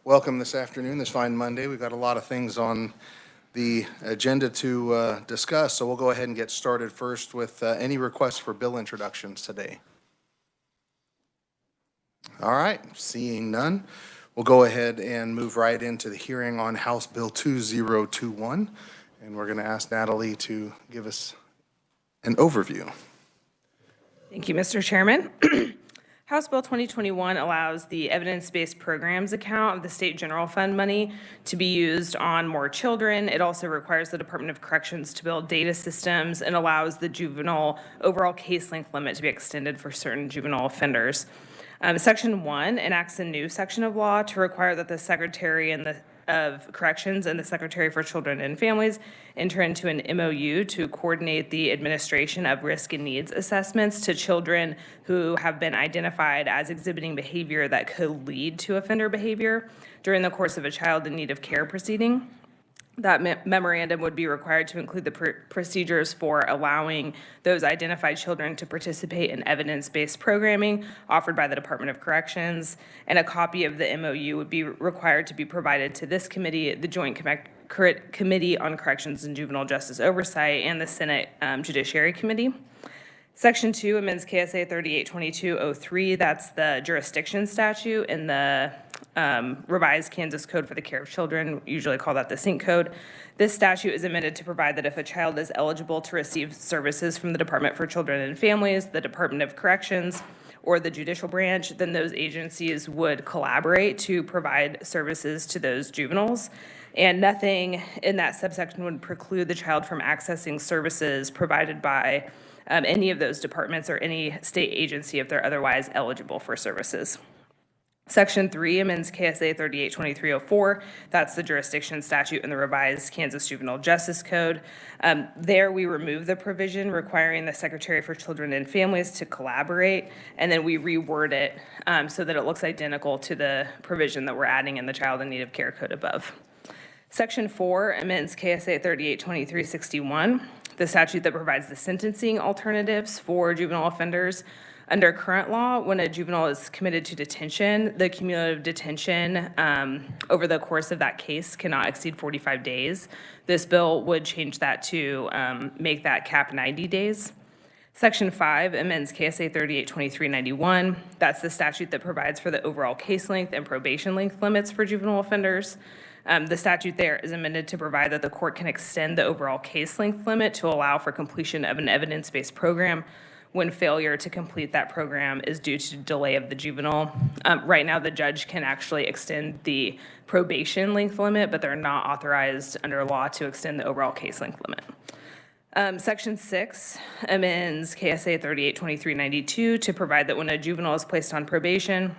Welcome this afternoon, this fine Monday. We've got a lot of things on the agenda to discuss, so we'll go ahead and get started first with any requests for bill introductions today. All right, seeing none, we'll go ahead and move right into the hearing on House Bill 2021, and we're going to ask Natalie to give us an overview. Thank you, Mr. Chairman. House Bill 2021 allows the evidence-based programs account of the state general fund money to be used on more children. It also requires the Department of Corrections to build data systems and allows the juvenile overall case length limit to be extended for certain juvenile offenders. Section 1 enacts a new section of law to require that the Secretary of Corrections and the Secretary for Children and Families enter into an MOU to coordinate the administration of risk and needs assessments to children who have been identified as exhibiting behavior that could lead to offender behavior during the course of a child in need of care proceeding. That memorandum would be required to include the procedures for allowing those identified children to participate in evidence-based programming offered by the Department of Corrections, and a copy of the MOU would be required to be provided to this committee, the Joint Committee on Corrections and Juvenile Justice Oversight, and the Senate Judiciary Committee. Section 2 amends KSA 382203, that's the jurisdiction statute in the revised Kansas Code for the Care of Children, usually call that the SYNC code. This statute is amended to provide that if a child is eligible to receive services from the Department for Children and Families, the Department of Corrections, or the judicial branch, then those agencies would collaborate to provide services to those juveniles. And nothing in that subsection would preclude the child from accessing services provided by any of those departments or any state agency if they're otherwise eligible for services. Section 3 amends KSA 382304. That's the jurisdiction statute in the revised Kansas Juvenile Justice Code. There we remove the provision requiring the Secretary for Children and Families to collaborate, and then we reword it so that it looks identical to the provision that we're adding in the Child in Need of Care Code above. Section 4 amends KSA 382361, the statute that provides the sentencing alternatives for juvenile offenders. Under current law, when a juvenile is committed to detention, the cumulative detention over the course of that case cannot exceed 45 days. This bill would change that to make that cap 90 days. Section 5 amends KSA 382391. That's the statute that provides for the overall case length and probation length limits for juvenile offenders. The statute there is amended to provide that the court can extend the overall case length limit to allow for completion of an evidence-based program when failure to complete that program is due to delay of the juvenile. Right now, the judge can actually extend the probation length limit, but they're not authorized under law to extend the overall case length limit. Section 6 amends KSA 382392 to provide that when a juvenile is placed on probation,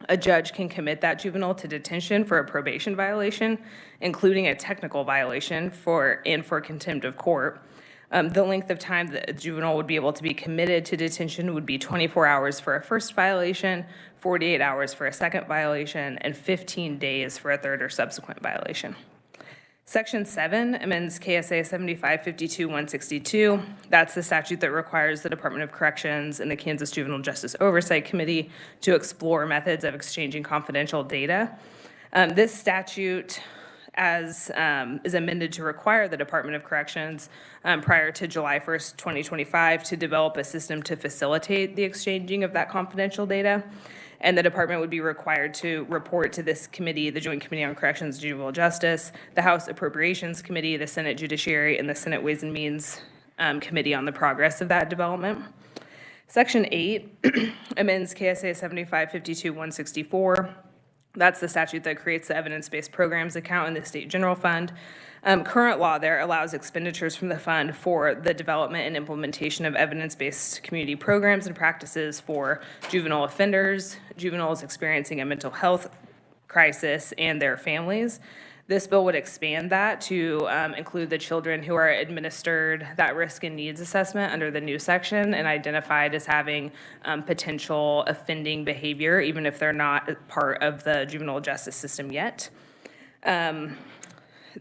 a judge can commit that juvenile to detention for a probation violation, including a technical violation for contempt of court. The length of time that a juvenile would be able to be committed to detention would be 24 hours for a first violation, 48 hours for a second violation, and 15 days for a third or subsequent violation. Section 7 amends KSA 7552-162. That's the statute that requires the Department of Corrections and the Kansas Juvenile Justice Oversight Committee to explore methods of exchanging confidential data. This statute is amended to require the Department of Corrections prior to July 1st, 2025 to develop a system to facilitate the exchanging of that confidential data. And the department would be required to report to this committee, the Joint Committee on Corrections and Juvenile Justice, the House Appropriations Committee, the Senate Judiciary, and the Senate Ways and Means Committee on the progress of that development. Section 8 amends KSA 7552-164. That's the statute that creates the evidence-based programs account in the state general fund. Current law there allows expenditures from the fund for the development and implementation of evidence-based community programs and practices for juvenile offenders, juveniles experiencing a mental health crisis, and their families. This bill would expand that to include the children who are administered that risk and needs assessment under the new section and identified as having potential offending behavior, even if they're not part of the juvenile justice system yet.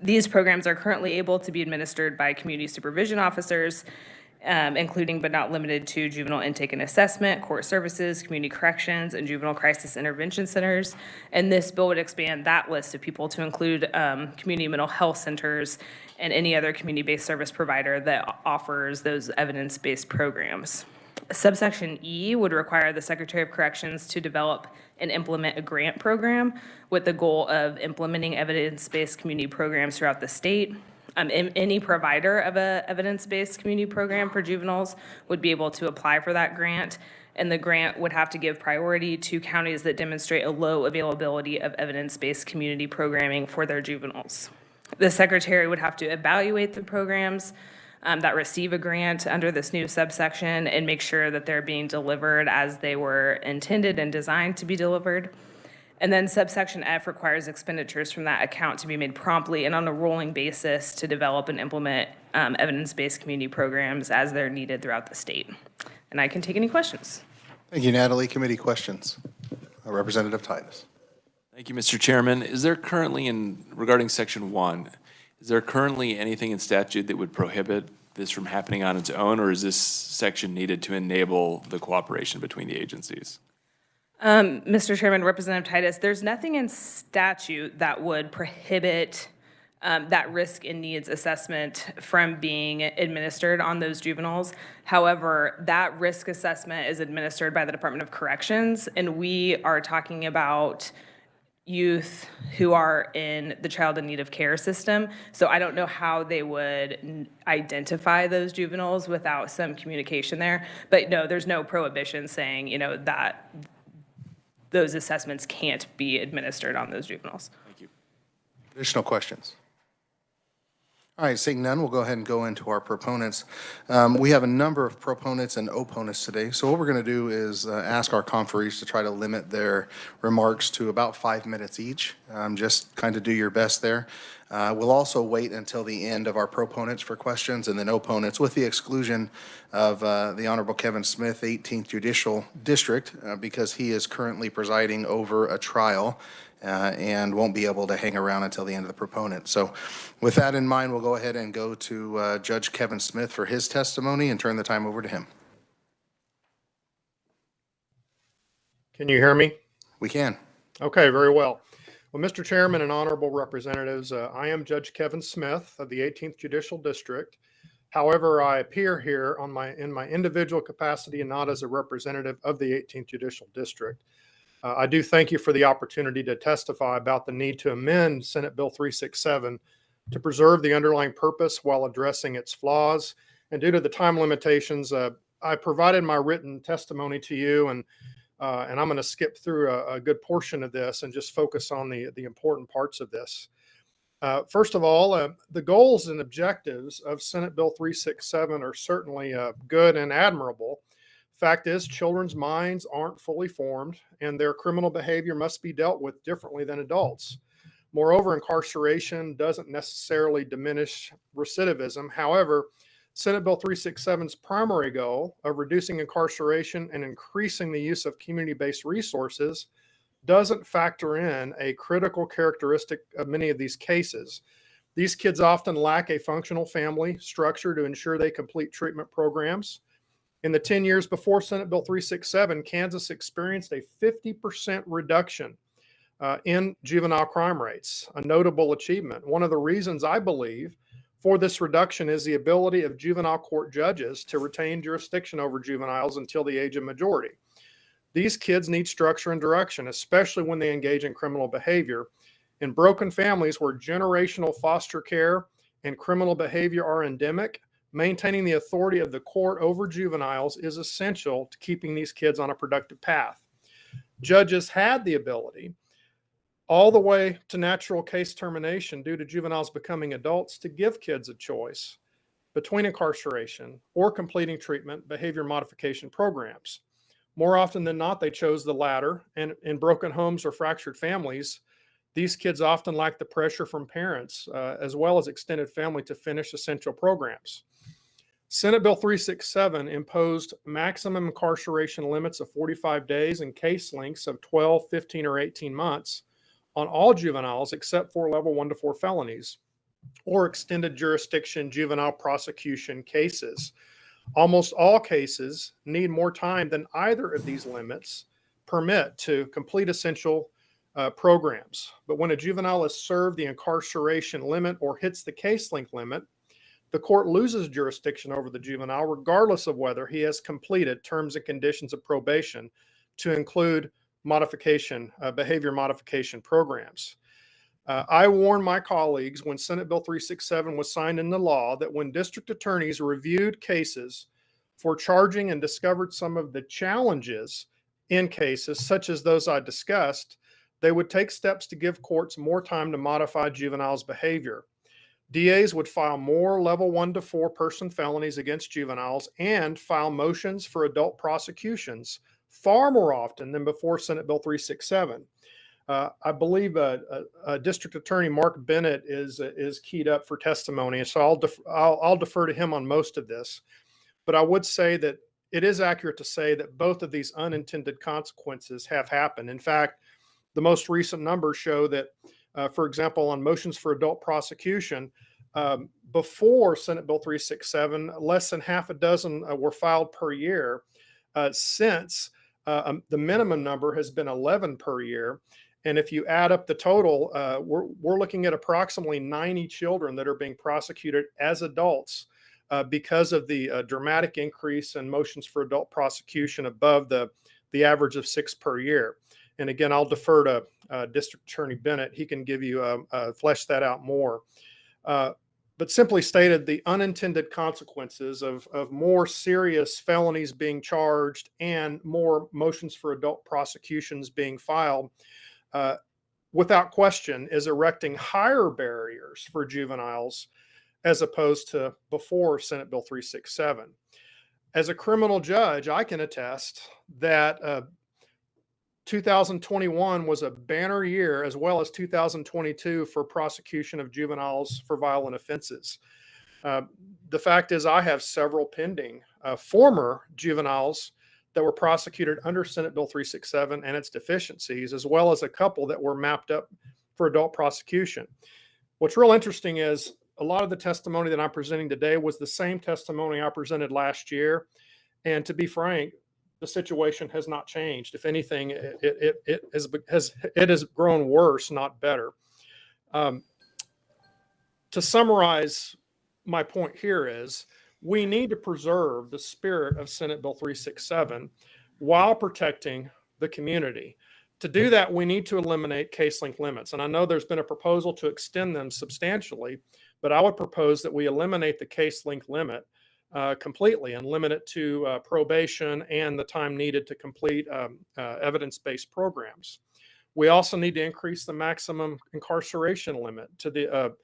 These programs are currently able to be administered by community supervision officers, including but not limited to juvenile intake and assessment, court services, community corrections, and juvenile crisis intervention centers. And this bill would expand that list of people to include community mental health centers and any other community-based service provider that offers those evidence-based programs. Subsection E would require the Secretary of Corrections to develop and implement a grant program with the goal of implementing evidence-based community programs throughout the state. Any provider of a evidence-based community program for juveniles would be able to apply for that grant, and the grant would have to give priority to counties that demonstrate a low availability of evidence-based community programming for their juveniles. The Secretary would have to evaluate the programs that receive a grant under this new subsection and make sure that they're being delivered as they were intended and designed to be delivered. And then subsection F requires expenditures from that account to be made promptly and on a rolling basis to develop and implement evidence-based community programs as they're needed throughout the state. And I can take any questions. Thank you, Natalie. Committee questions. Representative Titus. Thank you, Mr. Chairman. Is there currently, regarding Section 1, is there currently anything in statute that would prohibit this from happening on its own, or is this section needed to enable the cooperation between the agencies? Mr. Chairman, Representative Titus, there's nothing in statute that would prohibit that risk and needs assessment from being administered on those juveniles. However, that risk assessment is administered by the Department of Corrections, and we are talking about youth who are in the child in need of care system. So I don't know how they would identify those juveniles without some communication there. But no, there's no prohibition saying, that those assessments can't be administered on those juveniles. Thank you. Additional questions? All right, seeing none, we'll go ahead and go into our proponents. We have a number of proponents and opponents today. So what we're going to do is ask our conferees to try to limit their remarks to about 5 minutes each. Just kind of do your best there. We'll also wait until the end of our proponents for questions and then opponents, with the exclusion of the Honorable Kevin Smith, 18th Judicial District, because he is currently presiding over a trial and won't be able to hang around until the end of the proponent. So with that in mind, we'll go ahead and go to Judge Kevin Smith for his testimony and turn the time over to him. Can you hear me? We can. Okay, very well. Well, Mr. Chairman and honorable representatives, I am Judge Kevin Smith of the 18th Judicial District. However, I appear here in my individual capacity and not as a representative of the 18th Judicial District. I do thank you for the opportunity to testify about the need to amend Senate Bill 367 to preserve the underlying purpose while addressing its flaws. And due to the time limitations, I provided my written testimony to you, and I'm going to skip through a good portion of this and just focus on the important parts of this. First of all, the goals and objectives of Senate Bill 367 are certainly good and admirable. Fact is, children's minds aren't fully formed, and their criminal behavior must be dealt with differently than adults. Moreover, incarceration doesn't necessarily diminish recidivism. However, Senate Bill 367's primary goal of reducing incarceration and increasing the use of community-based resources doesn't factor in a critical characteristic of many of these cases. These kids often lack a functional family structure to ensure they complete treatment programs. In the 10 years before Senate Bill 367, Kansas experienced a 50% reduction in juvenile crime rates, a notable achievement. One of the reasons I believe for this reduction is the ability of juvenile court judges to retain jurisdiction over juveniles until the age of majority. These kids need structure and direction, especially when they engage in criminal behavior. In broken families where generational foster care and criminal behavior are endemic, maintaining the authority of the court over juveniles is essential to keeping these kids on a productive path. Judges had the ability, all the way to natural case termination due to juveniles becoming adults, to give kids a choice between incarceration or completing treatment behavior modification programs. More often than not, they chose the latter, and in broken homes or fractured families, these kids often lack the pressure from parents as well as extended family to finish essential programs. Senate Bill 367 imposed maximum incarceration limits of 45 days and case lengths of 12, 15, or 18 months on all juveniles except for level 1 to 4 felonies or extended jurisdiction juvenile prosecution cases. Almost all cases need more time than either of these limits permit to complete essential programs. But when a juvenile has served the incarceration limit or hits the case length limit, the court loses jurisdiction over the juvenile regardless of whether he has completed terms and conditions of probation to include behavior modification programs. I warned my colleagues when Senate Bill 367 was signed into law that when district attorneys reviewed cases for charging and discovered some of the challenges in cases such as those I discussed, they would take steps to give courts more time to modify juveniles' behavior. DAs would file more level 1 to 4 person felonies against juveniles and file motions for adult prosecutions far more often than before Senate Bill 367. I believe District Attorney Mark Bennett is keyed up for testimony, so I'll defer to him on most of this. But I would say that it is accurate to say that both of these unintended consequences have happened. In fact, the most recent numbers show that, for example, on motions for adult prosecution, before Senate Bill 367, less than half a dozen were filed per year. Since the minimum number has been 11 per year. And if you add up the total, we're looking at approximately 90 children that are being prosecuted as adults because of the dramatic increase in motions for adult prosecution above the average of 6 per year. And again, I'll defer to District Attorney Bennett. He can give you flesh that out more. But simply stated, the unintended consequences of more serious felonies being charged and more motions for adult prosecutions being filed, without question, is erecting higher barriers for juveniles as opposed to before Senate Bill 367. As a criminal judge, I can attest that 2021 was a banner year, as well as 2022, for prosecution of juveniles for violent offenses. The fact is, I have several pending former juveniles that were prosecuted under Senate Bill 367 and its deficiencies, as well as a couple that were mapped up for adult prosecution. What's real interesting is a lot of the testimony that I'm presenting today was the same testimony I presented last year. And to be frank, the situation has not changed. If anything, it has grown worse, not better. To summarize, my point here is we need to preserve the spirit of Senate Bill 367 while protecting the community. To do that, we need to eliminate case length limits. And I know there's been a proposal to extend them substantially, but I would propose that we eliminate the case length limit completely and limit it to probation and the time needed to complete evidence-based programs. We also need to increase the maximum incarceration limit to the,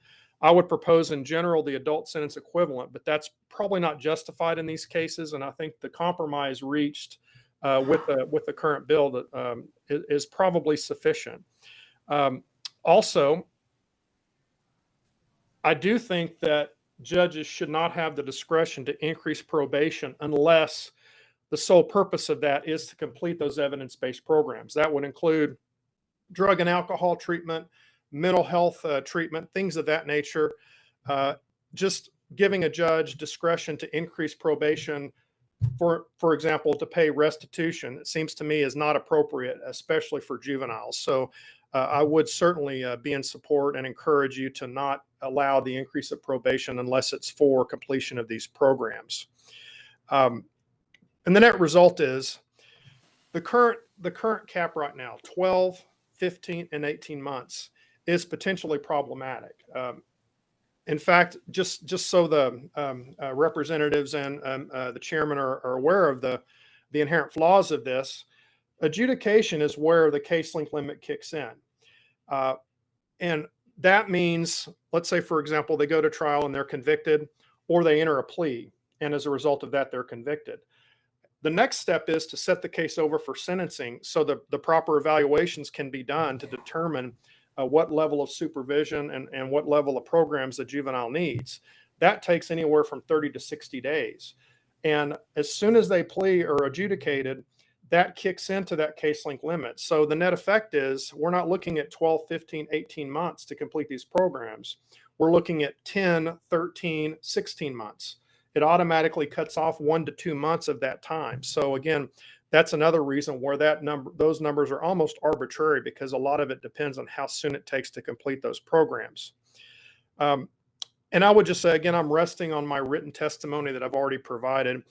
I would propose in general the adult sentence equivalent, but that's probably not justified in these cases. And I think the compromise reached with the current bill is probably sufficient. Also, I do think that judges should not have the discretion to increase probation unless the sole purpose of that is to complete those evidence-based programs. That would include drug and alcohol treatment, mental health treatment, things of that nature. Just giving a judge discretion to increase probation, for example, to pay restitution, it seems to me is not appropriate, especially for juveniles. So I would certainly be in support and encourage you to not allow the increase of probation unless it's for completion of these programs. And the net result is the current cap right now, 12, 15, and 18 months, is potentially problematic. In fact, just so the representatives and the chairman are aware of the inherent flaws of this, adjudication is where the case length limit kicks in. And that means, let's say, for example, they go to trial and they're convicted, or they enter a plea, and as a result of that, they're convicted. The next step is to set the case over for sentencing so the proper evaluations can be done to determine what level of supervision and what level of programs the juvenile needs. That takes anywhere from 30 to 60 days. And as soon as they plea or adjudicated, that kicks into that case length limit. So the net effect is we're not looking at 12, 15, 18 months to complete these programs. We're looking at 10, 13, 16 months. it automatically cuts off 1 to 2 months of that time. So again, that's another reason where those numbers are almost arbitrary, because a lot of it depends on how soon it takes to complete those programs. And I would just say, again, I'm resting on my written testimony that I've already provided.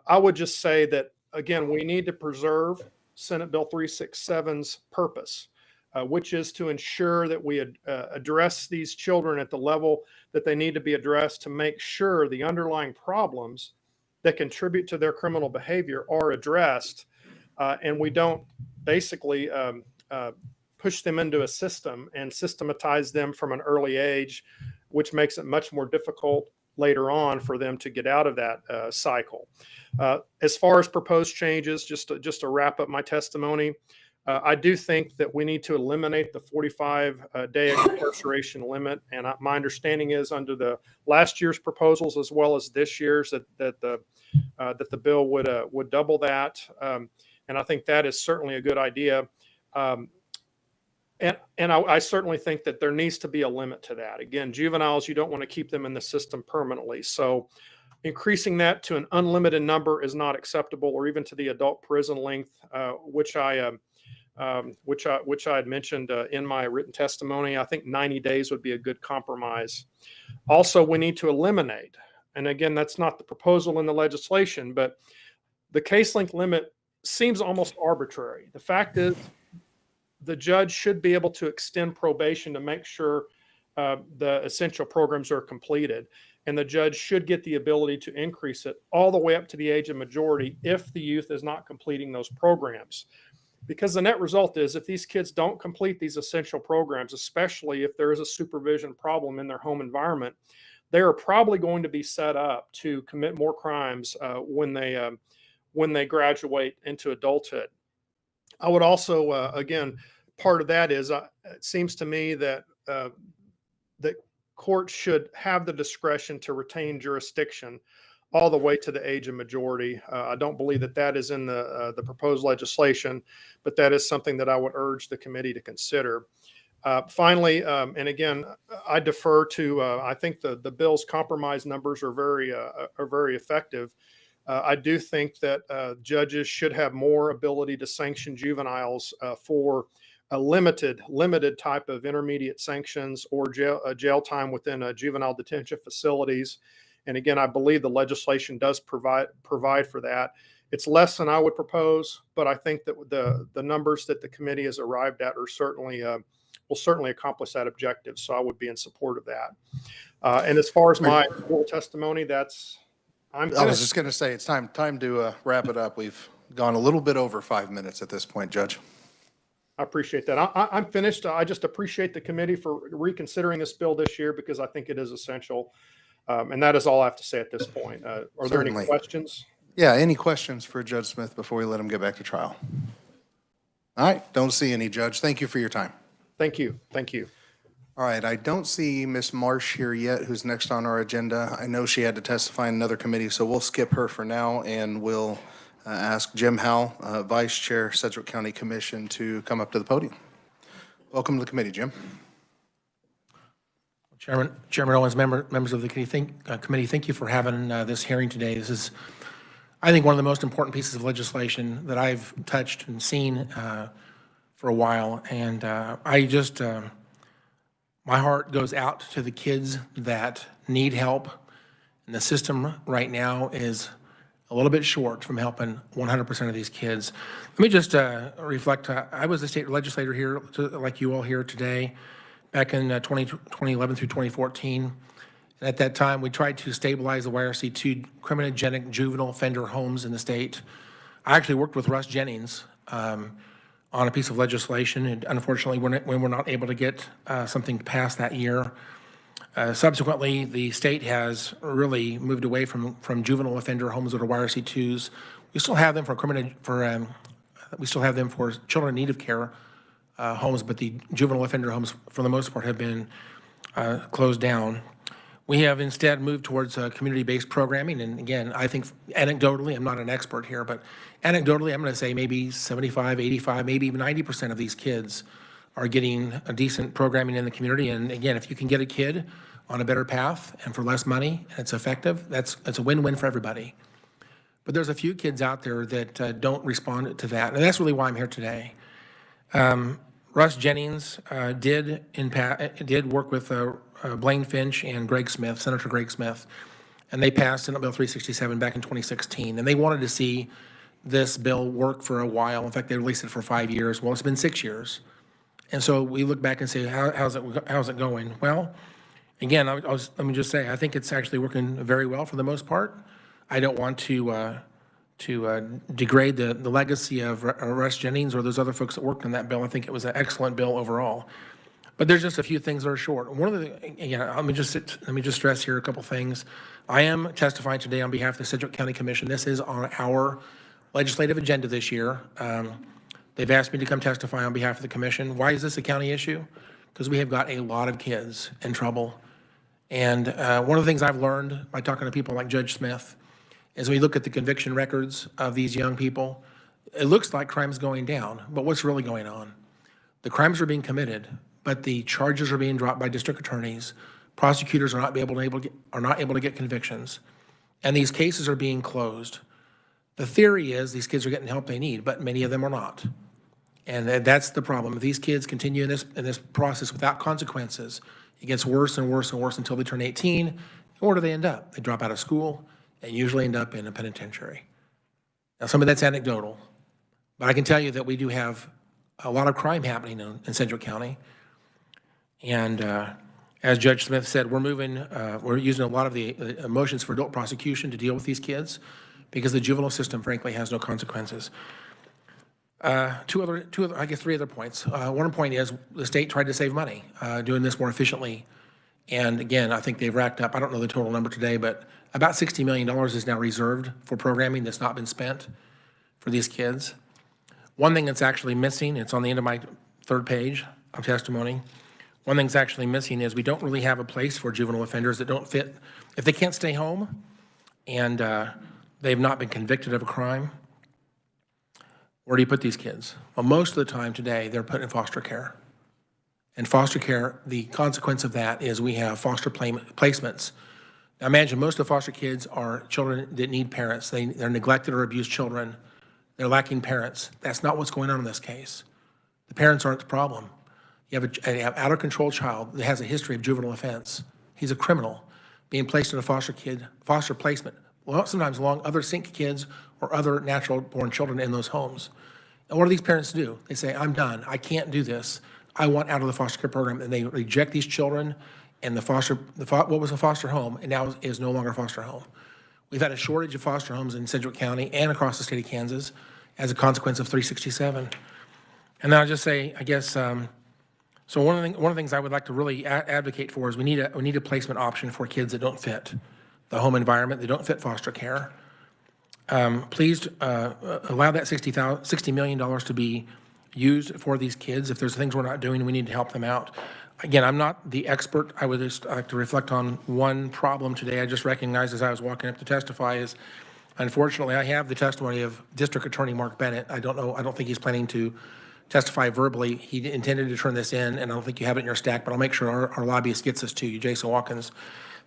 I would just say that, again, we need to preserve Senate Bill 367's purpose, which is to ensure that we address these children at the level that they need to be addressed, to make sure the underlying problems that contribute to their criminal behavior are addressed, and we don't basically push them into a system and systematize them from an early age, which makes it much more difficult later on for them to get out of that cycle. As far as proposed changes, just to wrap up my testimony, I do think that we need to eliminate the 45-day incarceration limit. And my understanding is, under the last year's proposals as well as this year's, that the bill would double that. And I think that is certainly a good idea. And I certainly think that there needs to be a limit to that. Again, juveniles, you don't want to keep them in the system permanently. So increasing that to an unlimited number is not acceptable, or even to the adult prison length, which I had mentioned in my written testimony. I think 90 days would be a good compromise. Also, we need to eliminate, and again, that's not the proposal in the legislation, but the case length limit seems almost arbitrary. The fact is, the judge should be able to extend probation to make sure the essential programs are completed. And the judge should get the ability to increase it all the way up to the age of majority if the youth is not completing those programs. Because the net result is, if these kids don't complete these essential programs, especially if there is a supervision problem in their home environment, they are probably going to be set up to commit more crimes when they graduate into adulthood. I would also, again, part of that is, it seems to me that that courts should have the discretion to retain jurisdiction all the way to the age of majority. I don't believe that that is in the proposed legislation, but that is something that I would urge the committee to consider. Finally, and again, I defer to, I think the bill's compromise numbers are very effective. I do think that judges should have more ability to sanction juveniles for a limited type of intermediate sanctions or jail time within juvenile detention facilities. And again, I believe the legislation does provide for that. It's less than I would propose, but I think that the numbers that the committee has arrived at are certainly will certainly accomplish that objective. So I would be in support of that. And as far as my oral testimony, I was just going to say, it's time to wrap it up. We've gone a little bit over 5 minutes at this point, Judge. I appreciate that. I'm finished. I just appreciate the committee for reconsidering this bill this year, because I think it is essential. And that is all I have to say at this point. Are there any questions? Yeah, any questions for Judge Smith before we let him get back to trial? All right, don't see any, Judge. Thank you for your time. Thank you. Thank you. All right, I don't see Ms. Marsh here yet, who's next on our agenda. I know she had to testify in another committee, so we'll skip her for now, and we'll ask Jim Howe, Vice Chair, Sedgwick County Commission, to come up to the podium. Welcome to the committee, Jim. Chairman Owens, members of the committee, thank you for having this hearing today. This is, I think, one of the most important pieces of legislation that I've touched and seen for a while, and I just, my heart goes out to the kids that need help, and the system right now is a little bit short from helping 100% of these kids. Let me just reflect. I was a state legislator here, like you all here today, back in 2011 through 2014. And at that time, we tried to stabilize the YRC2 criminogenic juvenile offender homes in the state. I actually worked with Russ Jennings on a piece of legislation, and unfortunately, we were not able to get something passed that year. Subsequently, the state has really moved away from juvenile offender homes that are YRC2s. We still have them we still have them for children in need of care homes, but the juvenile offender homes, for the most part, have been closed down. We have instead moved towards community-based programming, and again, I think anecdotally, I'm not an expert here, but anecdotally, I'm going to say maybe 75, 85, maybe even 90% of these kids are getting a decent programming in the community. And again, if you can get a kid on a better path and for less money, and it's effective, it's a win-win for everybody. But there's a few kids out there that don't respond to that, and that's really why I'm here today. Russ Jennings did work with Blaine Finch and Greg Smith, Senator Greg Smith, and they passed Senate Bill 367 back in 2016, and they wanted to see this bill work for a while. In fact, they released it for 5 years. Well, it's been 6 years. And so we look back and say, how's it going? Well, again, let me just say, I think it's actually working very well for the most part. I don't want to degrade the legacy of Russ Jennings or those other folks that worked on that bill. I think it was an excellent bill overall. But there's just a few things that are short. One of the, again, let me just stress here a couple things. I am testifying today on behalf of the Sedgwick County Commission. This is on our legislative agenda this year. They've asked me to come testify on behalf of the commission. Why is this a county issue? Because we have got a lot of kids in trouble. And one of the things I've learned by talking to people like Judge Smith is when we look at the conviction records of these young people, it looks like crime's going down, but what's really going on? The crimes are being committed, but the charges are being dropped by district attorneys. Prosecutors are not able to get convictions, and these cases are being closed. The theory is these kids are getting the help they need, but many of them are not. And that's the problem. If these kids continue in this process without consequences, it gets worse and worse and worse until they turn 18. And where do they end up? They drop out of school and usually end up in a penitentiary. Now, some of that's anecdotal, but I can tell you that we do have a lot of crime happening in Sedgwick County. And as Judge Smith said, we're using a lot of the motions for adult prosecution to deal with these kids because the juvenile system, frankly, has no consequences. Three other points. One point is the state tried to save money doing this more efficiently. And again, I think they've racked up, I don't know the total number today, but about $60 million is now reserved for programming that's not been spent for these kids. One thing that's actually missing, it's on the end of my third page of testimony. One thing that's actually missing is we don't really have a place for juvenile offenders that don't fit. If they can't stay home and they've not been convicted of a crime, where do you put these kids? Well, most of the time today, they're put in foster care. And foster care, the consequence of that is we have foster placements. Now imagine most of the foster kids are children that need parents. They're neglected or abused children. They're lacking parents. That's not what's going on in this case. The parents aren't the problem. You have an out-of-control child that has a history of juvenile offense. He's a criminal being placed in a foster placement. Well, sometimes along other sink kids or other natural-born children in those homes. And what do these parents do? They say, I'm done. I can't do this. I want out of the foster care program. And they reject these children, and what was a foster home and now is no longer a foster home. We've had a shortage of foster homes in Sedgwick County and across the state of Kansas as a consequence of 367. And then I'll just say, I guess, so one of the things I would like to really advocate for is we need a placement option for kids that don't fit the home environment, they don't fit foster care. Please allow that $60 million to be used for these kids. If there's things we're not doing, we need to help them out. Again, I'm not the expert. I would just like to reflect on one problem today. I just recognized as I was walking up to testify is, unfortunately, I have the testimony of District Attorney Mark Bennett. I don't think he's planning to testify verbally. He intended to turn this in, and I don't think you have it in your stack, but I'll make sure our lobbyist gets this to you, Jason Watkins.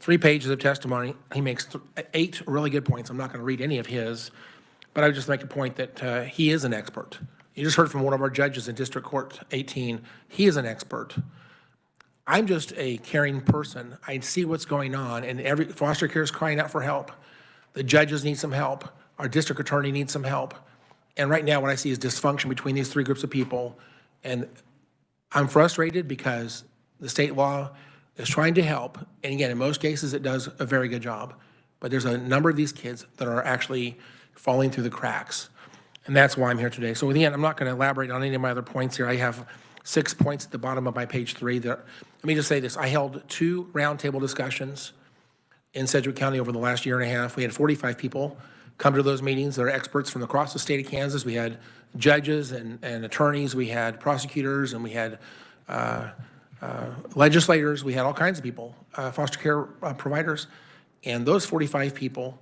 3 pages of testimony. He makes 8 really good points. I'm not going to read any of his, but I would just make a point that he is an expert. You just heard from one of our judges in District Court 18. He is an expert. I'm just a caring person. I see what's going on, and every foster care is crying out for help. The judges need some help. Our district attorney needs some help. And right now what I see is dysfunction between these 3 groups of people. And I'm frustrated because the state law is trying to help. And again, in most cases, it does a very good job. But there's a number of these kids that are actually falling through the cracks. And that's why I'm here today. So again, I'm not going to elaborate on any of my other points here. I have 6 points at the bottom of my page 3. Let me just say this. I held 2 roundtable discussions in Sedgwick County over the last year and a half. We had 45 people come to those meetings. They're experts from across the state of Kansas. We had judges and attorneys. We had prosecutors, and we had legislators. We had all kinds of people, foster care providers. And those 45 people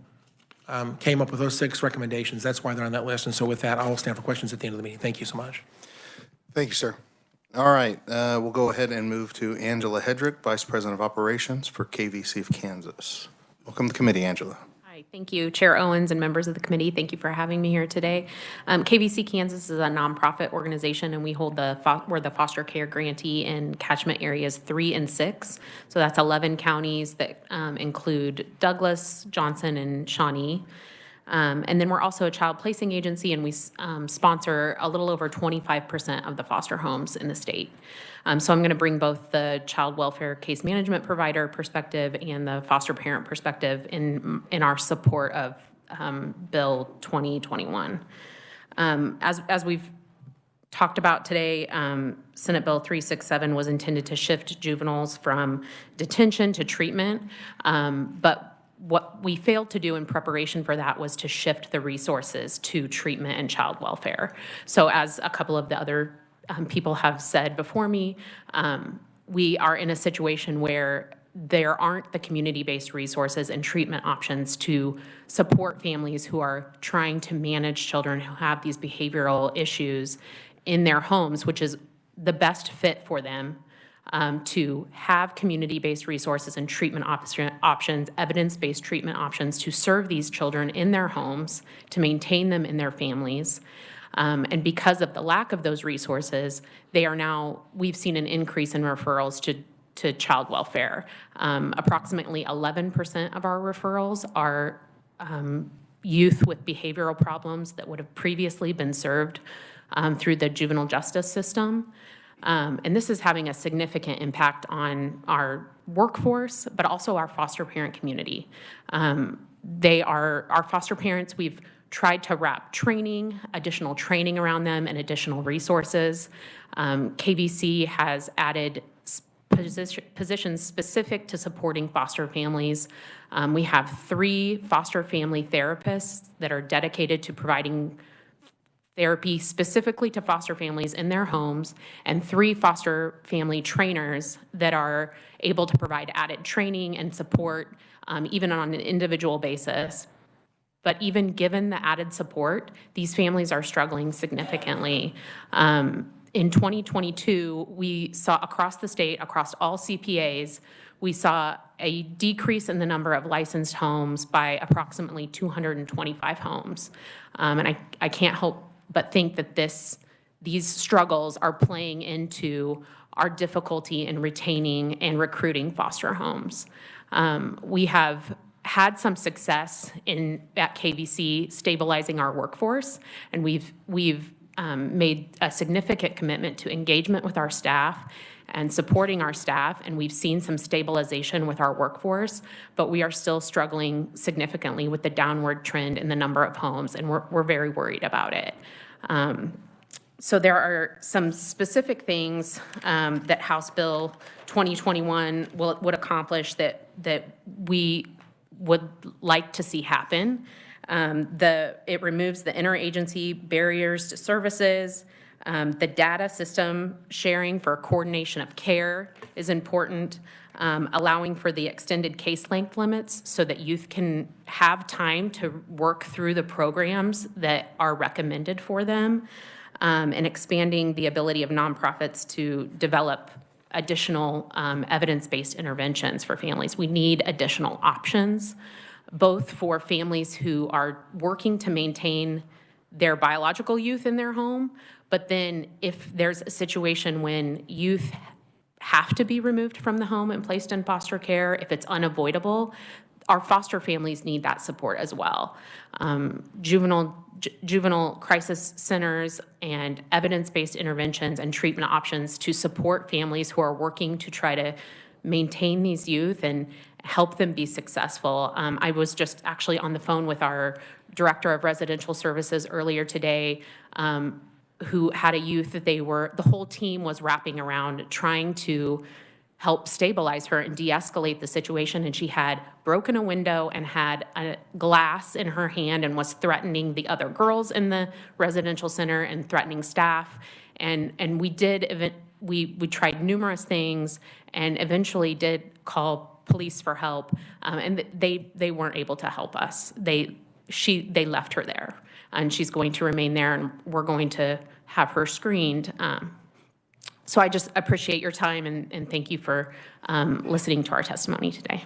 came up with those 6 recommendations. That's why they're on that list. And so with that, I will stand for questions at the end of the meeting. Thank you so much. Thank you, sir. All right, we'll go ahead and move to Angela Hedrick, Vice President of Operations for KVC of Kansas. Welcome to the committee, Angela. Hi, thank you, Chair Owens and members of the committee. Thank you for having me here today. KVC Kansas is a nonprofit organization, and we hold we're the foster care grantee in catchment areas 3 and 6. So that's 11 counties that include Douglas, Johnson, and Shawnee. And then we're also a child placing agency, and we sponsor a little over 25% of the foster homes in the state. So I'm going to bring both the child welfare case management provider perspective and the foster parent perspective in our support of Bill 2021. As we've talked about today, Senate Bill 367 was intended to shift juveniles from detention to treatment, but what we failed to do in preparation for that was to shift the resources to treatment and child welfare. So as a couple of the other people have said before me, we are in a situation where there aren't the community-based resources and treatment options to support families who are trying to manage children who have these behavioral issues in their homes, which is the best fit for them. To have community-based resources and treatment options, evidence-based treatment options to serve these children in their homes, to maintain them in their families. And because of the lack of those resources, we've seen an increase in referrals to child welfare. Approximately 11% of our referrals are youth with behavioral problems that would have previously been served through the juvenile justice system. And this is having a significant impact on our workforce, but also our foster parent community. They are our foster parents. We've tried to wrap additional training around them and additional resources. KVC has added positions specific to supporting foster families. We have 3 foster family therapists that are dedicated to providing therapy specifically to foster families in their homes, and 3 foster family trainers that are able to provide added training and support, even on an individual basis. But even given the added support, these families are struggling significantly. In 2022, we saw across the state, across all CPAs, we saw a decrease in the number of licensed homes by approximately 225 homes. And I can't help but think that these struggles are playing into our difficulty in retaining and recruiting foster homes. We have had some success at KVC stabilizing our workforce, and we've made a significant commitment to engagement with our staff and supporting our staff, and we've seen some stabilization with our workforce, but we are still struggling significantly with the downward trend in the number of homes, and we're very worried about it. So there are some specific things that House Bill 2021 would accomplish that we would like to see happen. It removes the interagency barriers to services. The data system sharing for coordination of care is important. Allowing for the extended case length limits so that youth can have time to work through the programs that are recommended for them, and expanding the ability of nonprofits to develop additional evidence-based interventions for families. We need additional options, both for families who are working to maintain their biological youth in their home, but then if there's a situation when youth have to be removed from the home and placed in foster care, if it's unavoidable, our foster families need that support as well. Juvenile crisis centers and evidence-based interventions and treatment options to support families who are working to try to maintain these youth and help them be successful. I was just actually on the phone with our Director of Residential Services earlier today, who had a youth that the whole team was wrapping around trying to help stabilize her and de-escalate the situation, and she had broken a window and had a glass in her hand and was threatening the other girls in the residential center and threatening staff. And we tried numerous things and eventually did call police for help, and they weren't able to help us. They left her there, and she's going to remain there, and we're going to have her screened. So I just appreciate your time and thank you for listening to our testimony today.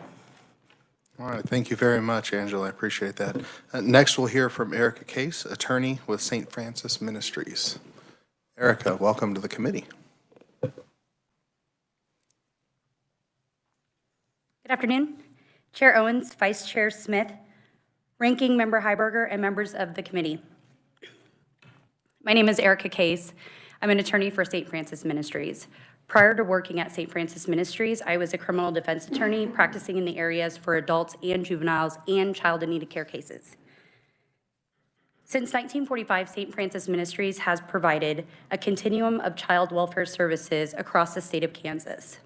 All right, thank you very much, Angela. I appreciate that. Next, we'll hear from Erica Case, attorney with St. Francis Ministries. Erica, welcome to the committee. Good afternoon. Chair Owens, Vice Chair Smith, Ranking Member Heiberger, and members of the committee. My name is Erica Case. I'm an attorney for St. Francis Ministries. Prior to working at St. Francis Ministries, I was a criminal defense attorney practicing in the areas for adults and juveniles and child in need of care cases. Since 1945, St. Francis Ministries has provided a continuum of child welfare services across the state of Kansas.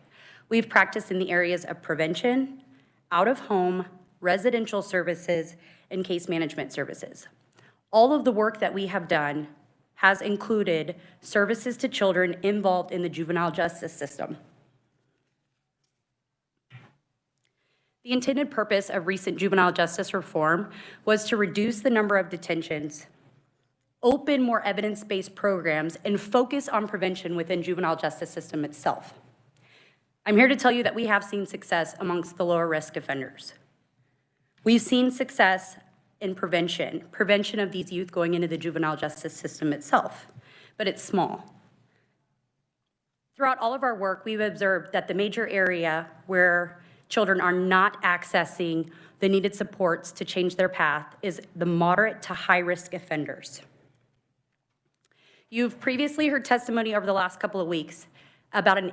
We've practiced in the areas of prevention, out-of-home, residential services, and case management services. All of the work that we have done has included services to children involved in the juvenile justice system. The intended purpose of recent juvenile justice reform was to reduce the number of detentions, open more evidence-based programs, and focus on prevention within juvenile justice system itself. I'm here to tell you that we have seen success amongst the lower risk offenders. We've seen success in prevention of these youth going into the juvenile justice system itself, but it's small. Throughout all of our work, we've observed that the major area where children are not accessing the needed supports to change their path is the moderate to high risk offenders. You've previously heard testimony over the last couple of weeks about an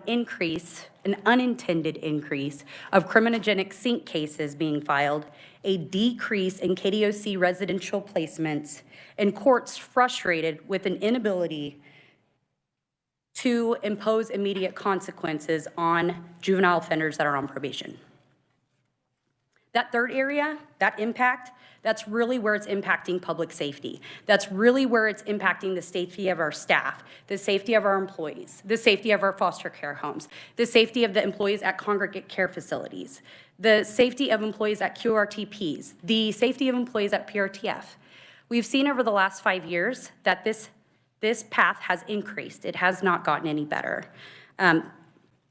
unintended increase of criminogenic sink cases being filed, a decrease in KDOC residential placements, and courts frustrated with an inability to impose immediate consequences on juvenile offenders that are on probation. That third area, that impact, that's really where it's impacting public safety. That's really where it's impacting the safety of our staff, the safety of our employees, the safety of our foster care homes, the safety of the employees at congregate care facilities, the safety of employees at QRTPs, the safety of employees at PRTF. We've seen over the last 5 years that this path has increased. It has not gotten any better.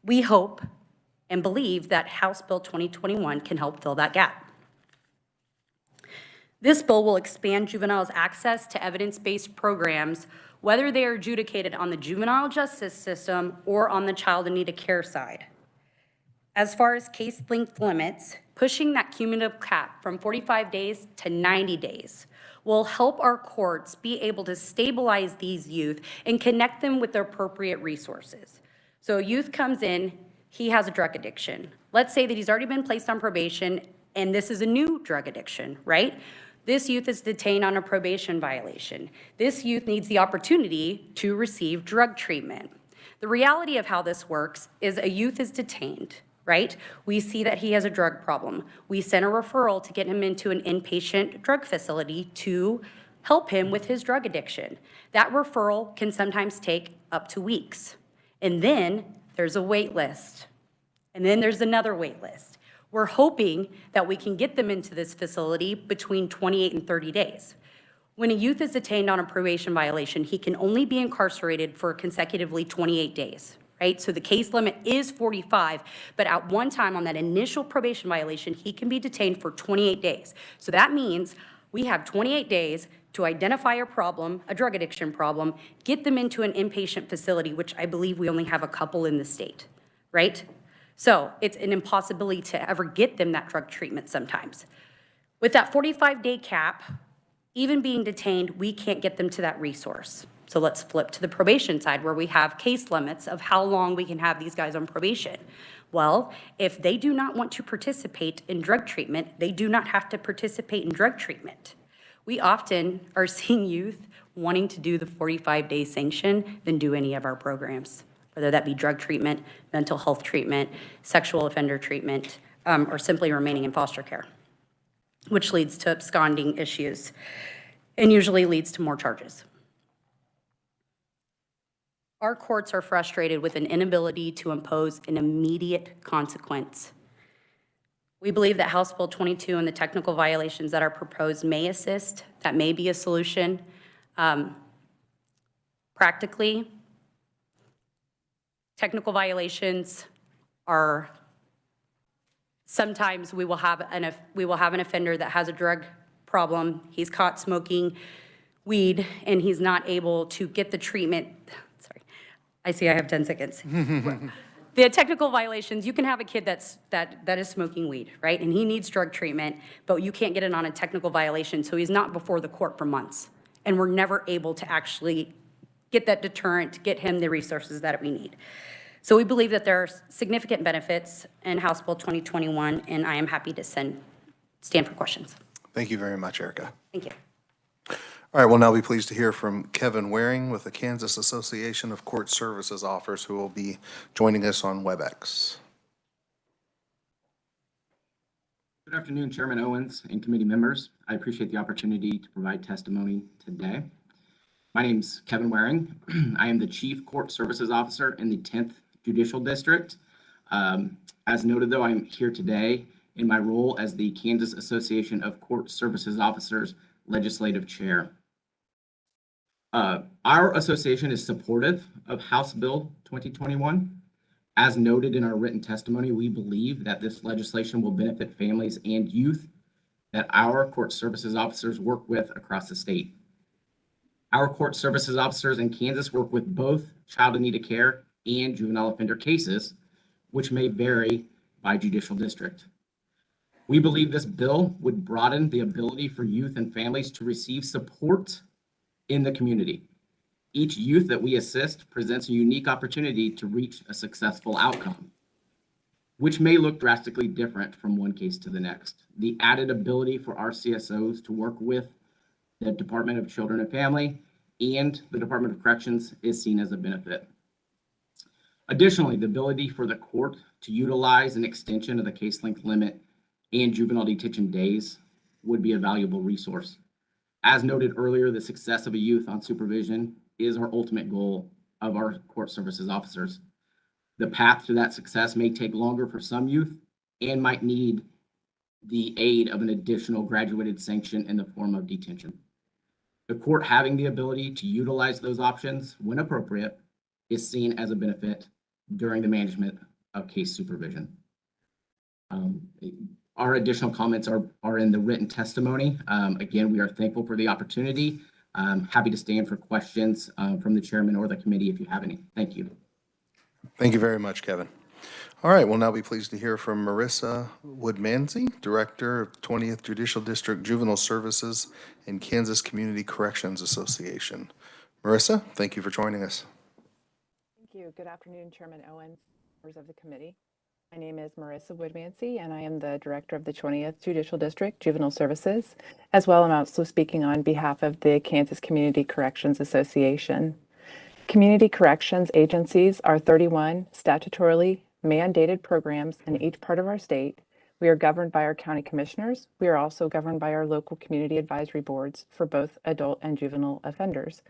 We hope and believe that House Bill 2021 can help fill that gap. This bill will expand juveniles' access to evidence-based programs, whether they are adjudicated on the juvenile justice system or on the child in need of care side. As far as case length limits, pushing that cumulative cap from 45 days to 90 days will help our courts be able to stabilize these youth and connect them with the appropriate resources. So a youth comes in, he has a drug addiction. Let's say that he's already been placed on probation and this is a new drug addiction, right? This youth is detained on a probation violation. This youth needs the opportunity to receive drug treatment. The reality of how this works is a youth is detained, right? We see that he has a drug problem. We send a referral to get him into an inpatient drug facility to help him with his drug addiction. That referral can sometimes take up to weeks. And then there's a wait list. And then there's another wait list. We're hoping that we can get them into this facility between 28 and 30 days. When a youth is detained on a probation violation, he can only be incarcerated for consecutively 28 days, right? So the case limit is 45, but at one time on that initial probation violation, he can be detained for 28 days. So that means we have 28 days to identify a problem, a drug addiction problem, get them into an inpatient facility, which I believe we only have a couple in the state, right? So it's an impossibility to ever get them that drug treatment sometimes. With that 45-day cap, even being detained, we can't get them to that resource. So let's flip to the probation side where we have case limits of how long we can have these guys on probation. Well, if they do not want to participate in drug treatment, they do not have to participate in drug treatment. We often are seeing youth wanting to do the 45-day sanction than do any of our programs, whether that be drug treatment, mental health treatment, sexual offender treatment, or simply remaining in foster care, which leads to absconding issues and usually leads to more charges. Our courts are frustrated with an inability to impose an immediate consequence. We believe that House Bill 22 and the technical violations that are proposed may assist. That may be a solution. Practically, Technical violations are, sometimes we will have an offender that has a drug problem. He's caught smoking weed and he's not able to get the treatment. Sorry, I see I have 10 seconds. The technical violations, you can have a kid that is smoking weed, right? And he needs drug treatment, but you can't get it on a technical violation, so he's not before the court for months. And we're never able to actually get that deterrent, get him the resources that we need. So we believe that there are significant benefits in House Bill 2021, and I am happy to stand for questions. Thank you very much, Erica. Thank you. All right, we'll now be pleased to hear from Kevin Waring with the Kansas Association of Court Services Officers, who will be joining us on WebEx. Good afternoon, Chairman Owens and committee members. I appreciate the opportunity to provide testimony today. My name's Kevin Waring. I am the Chief Court Services Officer in the 10th Judicial District. As noted, though, I'm here today in my role as the Kansas Association of Court Services Officers Legislative Chair. Our association is supportive of House Bill 2021. As noted in our written testimony, we believe that this legislation will benefit families and youth that our court services officers work with across the state. Our court services officers in Kansas work with both child in need of care and juvenile offender cases, which may vary by judicial district. We believe this bill would broaden the ability for youth and families to receive support in the community. Each youth that we assist presents a unique opportunity to reach a successful outcome, which may look drastically different from one case to the next. The added ability for our CSOs to work with the Department of Children and Family and the Department of Corrections is seen as a benefit. Additionally, the ability for the court to utilize an extension of the case length limit and juvenile detention days would be a valuable resource. As noted earlier, the success of a youth on supervision is our ultimate goal of our court services officers. The path to that success may take longer for some youth and might need the aid of an additional graduated sanction in the form of detention. The court having the ability to utilize those options when appropriate is seen as a benefit during the management of case supervision. Our additional comments are in the written testimony. Again, we are thankful for the opportunity. Happy to stand for questions from the chairman or the committee if you have any. Thank you. Thank you very much, Kevin. All right, we'll now be pleased to hear from Marissa Woodmancy, Director of 20th Judicial District Juvenile Services and Kansas Community Corrections Association. Marissa, thank you for joining us. Thank you. Good afternoon, Chairman Owens, members of the committee. My name is Marissa Woodmancy, and I am the Director of the 20th Judicial District Juvenile Services. As well, I'm also speaking on behalf of the Kansas Community Corrections Association. Community corrections agencies are 31 statutorily mandated programs in each part of our state. We are governed by our county commissioners. We are also governed by our local community advisory boards for both adult and juvenile offenders.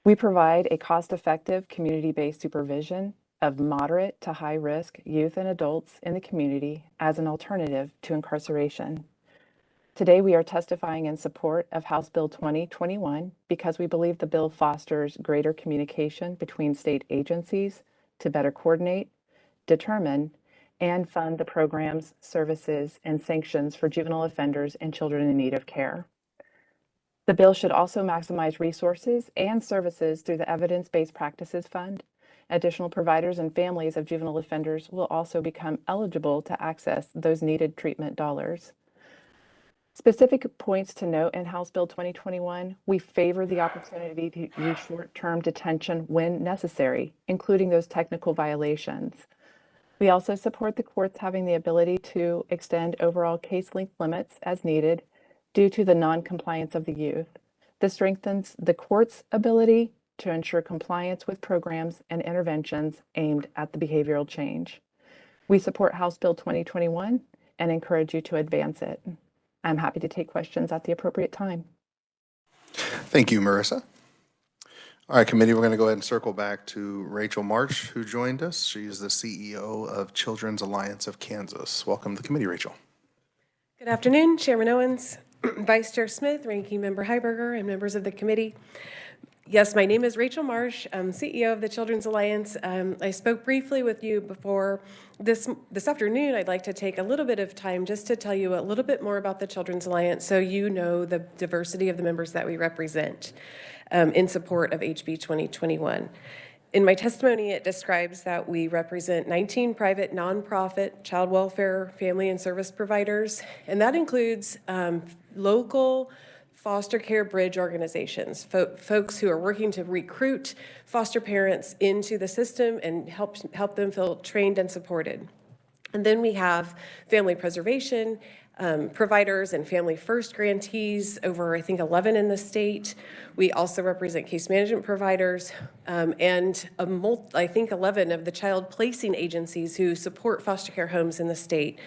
We provide a cost-effective community-based supervision of moderate to high-risk youth and adults in the community as an alternative to incarceration. Today, we are testifying in support of House Bill 2021 because we believe the bill fosters greater communication between state agencies to better coordinate, determine, and fund the programs, services, and sanctions for juvenile offenders and children in need of care. The bill should also maximize resources and services through the Evidence-Based Practices Fund. Additional providers and families of juvenile offenders will also become eligible to access those needed treatment dollars. Specific points to note in House Bill 2021, we favor the opportunity to use short-term detention when necessary, including those technical violations. We also support the courts having the ability to extend overall case length limits as needed due to the non-compliance of the youth. This strengthens the court's ability to ensure compliance with programs and interventions aimed at the behavioral change. We support House Bill 2021 and encourage you to advance it. I'm happy to take questions at the appropriate time. Thank you, Marissa. All right, committee, we're going to go ahead and circle back to Rachel Marsh, who joined us. She's the CEO of Children's Alliance of Kansas. Welcome to the committee, Rachel. Good afternoon, Chairman Owens, Vice Chair Smith, Ranking Member Heiberger, and members of the committee. Yes, my name is Rachel Marsh. I'm CEO of the Children's Alliance. I spoke briefly with you before. This afternoon, I'd like to take a little bit of time just to tell you a little bit more about the Children's Alliance so you know the diversity of the members that we represent in support of HB 2021. In my testimony, it describes that we represent 19 private nonprofit child welfare, family, and service providers, and that includes local foster care bridge organizations, folks who are working to recruit foster parents into the system and help them feel trained and supported. And then we have family preservation providers and family first grantees, over I think 11 in the state. We also represent case management providers and I think 11 of the child placing agencies who support foster care homes in the state.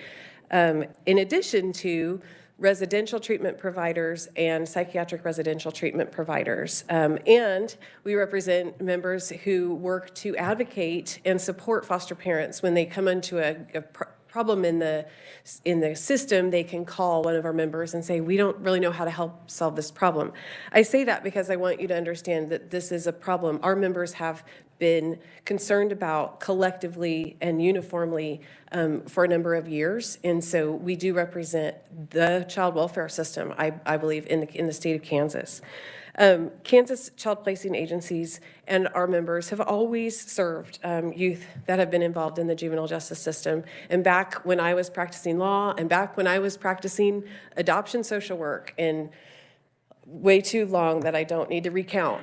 In addition to residential treatment providers and psychiatric residential treatment providers. And we represent members who work to advocate and support foster parents when they come into a problem in the system. They can call one of our members and say, we don't really know how to help solve this problem. I say that because I want you to understand that this is a problem our members have been concerned about collectively and uniformly for a number of years. And so we do represent the child welfare system, I believe, in the state of Kansas. Kansas child placing agencies and our members have always served youth that have been involved in the juvenile justice system. And back when I was practicing law and back when I was practicing adoption social work, and way too long that I don't need to recount.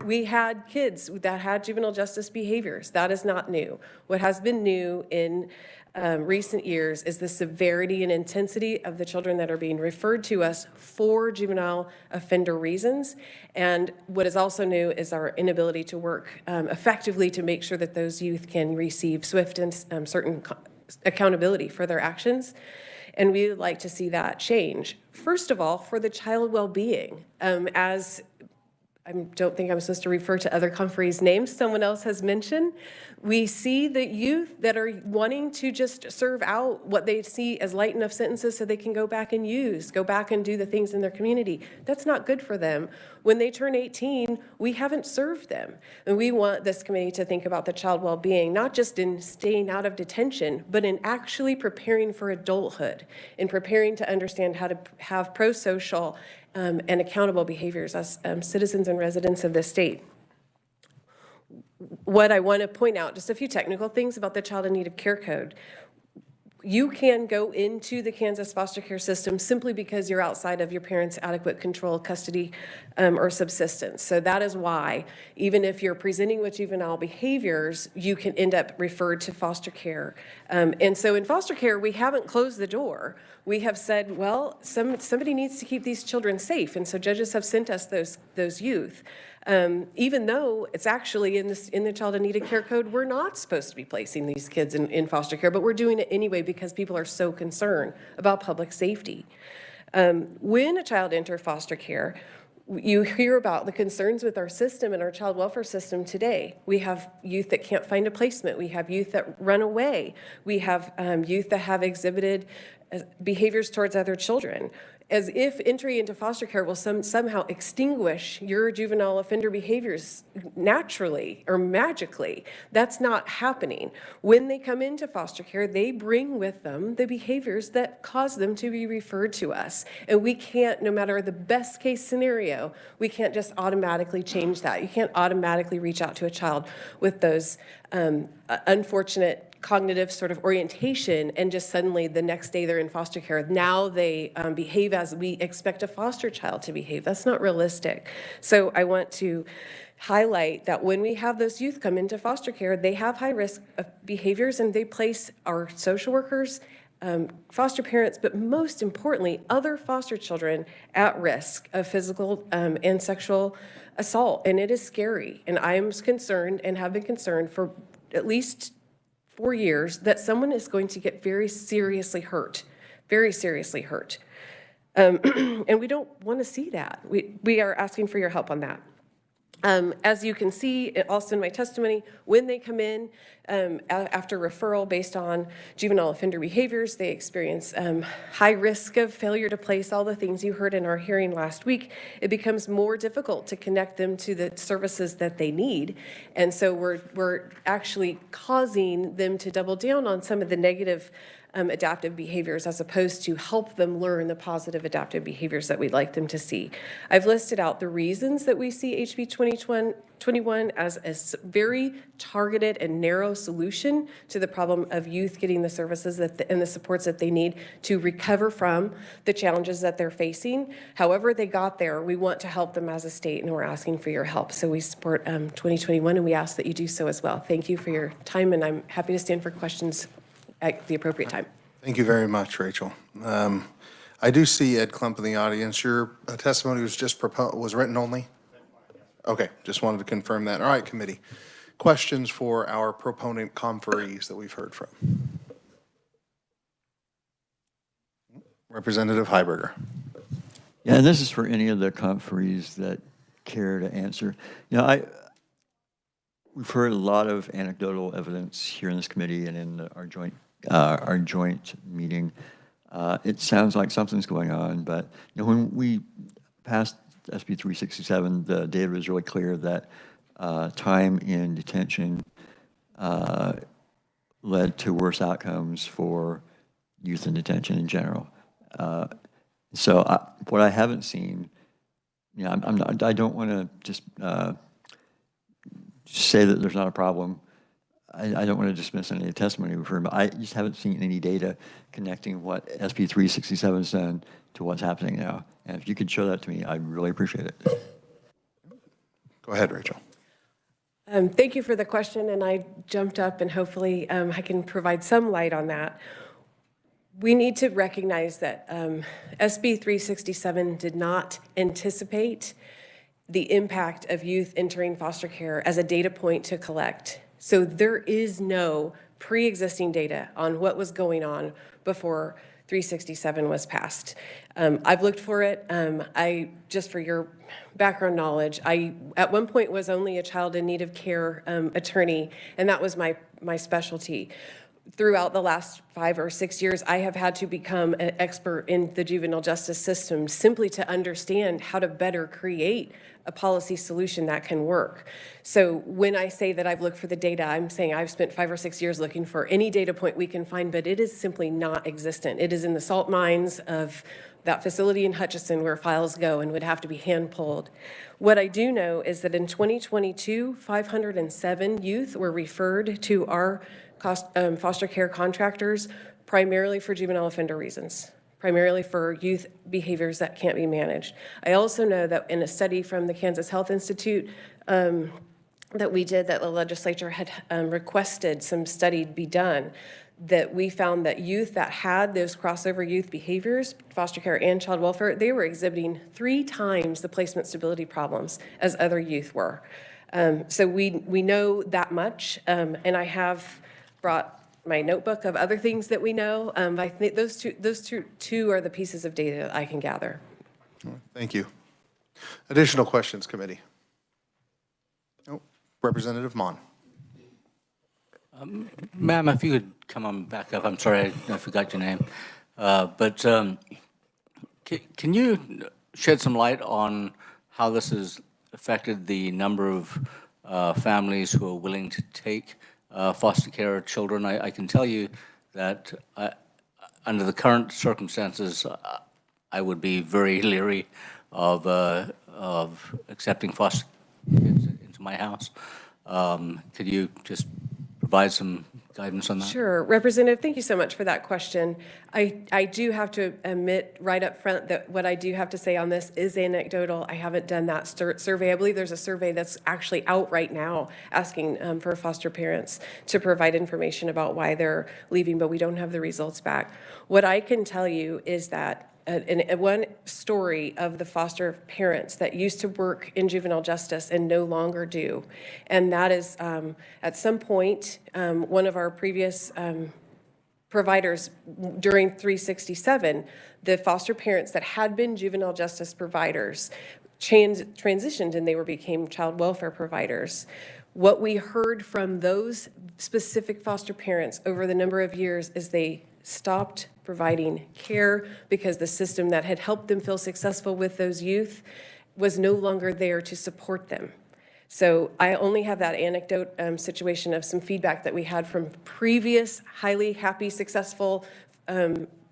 We had kids that had juvenile justice behaviors. That is not new. What has been new in recent years is the severity and intensity of the children that are being referred to us for juvenile offender reasons. And what is also new is our inability to work effectively to make sure that those youth can receive swift and certain accountability for their actions. And we would like to see that change. First of all, for the child well-being, as I don't think I'm supposed to refer to other conferees' names someone else has mentioned, we see the youth that are wanting to just serve out what they see as light enough sentences so they can go back and go back and do the things in their community. That's not good for them. When they turn 18, we haven't served them. And we want this committee to think about the child well-being, not just in staying out of detention, but in actually preparing for adulthood, in preparing to understand how to have pro-social and accountable behaviors as citizens and residents of this state. What I want to point out, just a few technical things about the Child in Need of Care Code. You can go into the Kansas foster care system simply because you're outside of your parents' adequate control, custody, or subsistence. So that is why, even if you're presenting with juvenile behaviors, you can end up referred to foster care. And so in foster care, we haven't closed the door. We have said, well, somebody needs to keep these children safe. And so judges have sent us those youth. Even though it's actually in the Child in Need of Care Code, we're not supposed to be placing these kids in foster care, but we're doing it anyway because people are so concerned about public safety. When a child enters foster care, you hear about the concerns with our system and our child welfare system today. We have youth that can't find a placement. We have youth that run away. We have youth that have exhibited behaviors towards other children, as if entry into foster care will somehow extinguish your juvenile offender behaviors naturally or magically. That's not happening. When they come into foster care, they bring with them the behaviors that cause them to be referred to us. And we can't, no matter the best case scenario, we can't just automatically change that. You can't automatically reach out to a child with those unfortunate cognitive sort of orientation and just suddenly the next day they're in foster care. Now they behave as we expect a foster child to behave. That's not realistic. So I want to highlight that when we have those youth come into foster care, they have high risk of behaviors and they place our social workers, foster parents, but most importantly, other foster children at risk of physical and sexual assault. And it is scary. And I am concerned and have been concerned for at least 4 years that someone is going to get very seriously hurt. And we don't want to see that. We are asking for your help on that. As you can see, also in my testimony, when they come in after referral based on juvenile offender behaviors, they experience high risk of failure to place, all the things you heard in our hearing last week. It becomes more difficult to connect them to the services that they need. And so we're actually causing them to double down on some of the negative adaptive behaviors as opposed to help them learn the positive adaptive behaviors that we'd like them to see. I've listed out the reasons that we see HB 2021 as a very targeted and narrow solution to the problem of youth getting the services and the supports that they need to recover from the challenges that they're facing. However they got there, we want to help them as a state, and we're asking for your help. So we support 2021, and we ask that you do so as well. Thank you for your time, and I'm happy to stand for questions at the appropriate time. Thank you very much, Rachel. I do see Ed Klump in the audience. Your testimony was just was written only? Okay, just wanted to confirm that. All right, committee. Questions for our proponent conferees that we've heard from? Representative Heiberger. Yeah, and this is for any of the conferees that care to answer. You know, we've heard a lot of anecdotal evidence here in this committee and in our joint meeting. It sounds like something's going on, but you know, when we passed SB 367, the data was really clear that time in detention led to worse outcomes for youth in detention in general. So what I haven't seen, you know, I don't want to just say that there's not a problem. I don't want to dismiss any of the testimony we've heard, but I just haven't seen any data connecting what SB 367 has done to what's happening now. And if you could show that to me, I'd really appreciate it. Go ahead, Rachel. Thank you for the question, and I jumped up, and hopefully I can provide some light on that. We need to recognize that SB 367 did not anticipate the impact of youth entering foster care as a data point to collect. So there is no pre-existing data on what was going on before 367 was passed. I've looked for it. Just for your background knowledge, I at one point was only a child in need of care attorney, and that was my specialty. Throughout the last 5 or 6 years, I have had to become an expert in the juvenile justice system simply to understand how to better create a policy solution that can work. So when I say that I've looked for the data, I'm saying I've spent 5 or 6 years looking for any data point we can find, but it is simply not existent. It is in the salt mines of that facility in Hutchinson where files go and would have to be hand pulled. What I do know is that in 2022, 507 youth were referred to our foster care contractors primarily for juvenile offender reasons, primarily for youth behaviors that can't be managed. I also know that in a study from the Kansas Health Institute that we did, that the legislature had requested some study be done, that we found that youth that had those crossover youth behaviors, foster care and child welfare, they were exhibiting 3 times the placement stability problems as other youth were. So we know that much, and I have brought my notebook of other things that we know. I think those two are the pieces of data that I can gather. Thank you. Additional questions, committee? Oh, Representative Mon. Ma'am, if you could come on back up. I'm sorry, I forgot your name. Can you shed some light on how this has affected the number of families who are willing to take foster care children? I can tell you that under the current circumstances, I would be very leery of accepting foster kids into my house. Could you just provide some guidance on that? Sure. Representative, thank you so much for that question. I do have to admit right up front that what I do have to say on this is anecdotal. I haven't done that survey. I believe there's a survey that's actually out right now asking for foster parents to provide information about why they're leaving, but we don't have the results back. What I can tell you is that one story of the foster parents that used to work in juvenile justice and no longer do. And that is at some point, one of our previous providers during 367, the foster parents that had been juvenile justice providers transitioned and became child welfare providers. What we heard from those specific foster parents over the number of years is they stopped providing care because the system that had helped them feel successful with those youth was no longer there to support them. So I only have that anecdote situation of some feedback that we had from previous highly happy, successful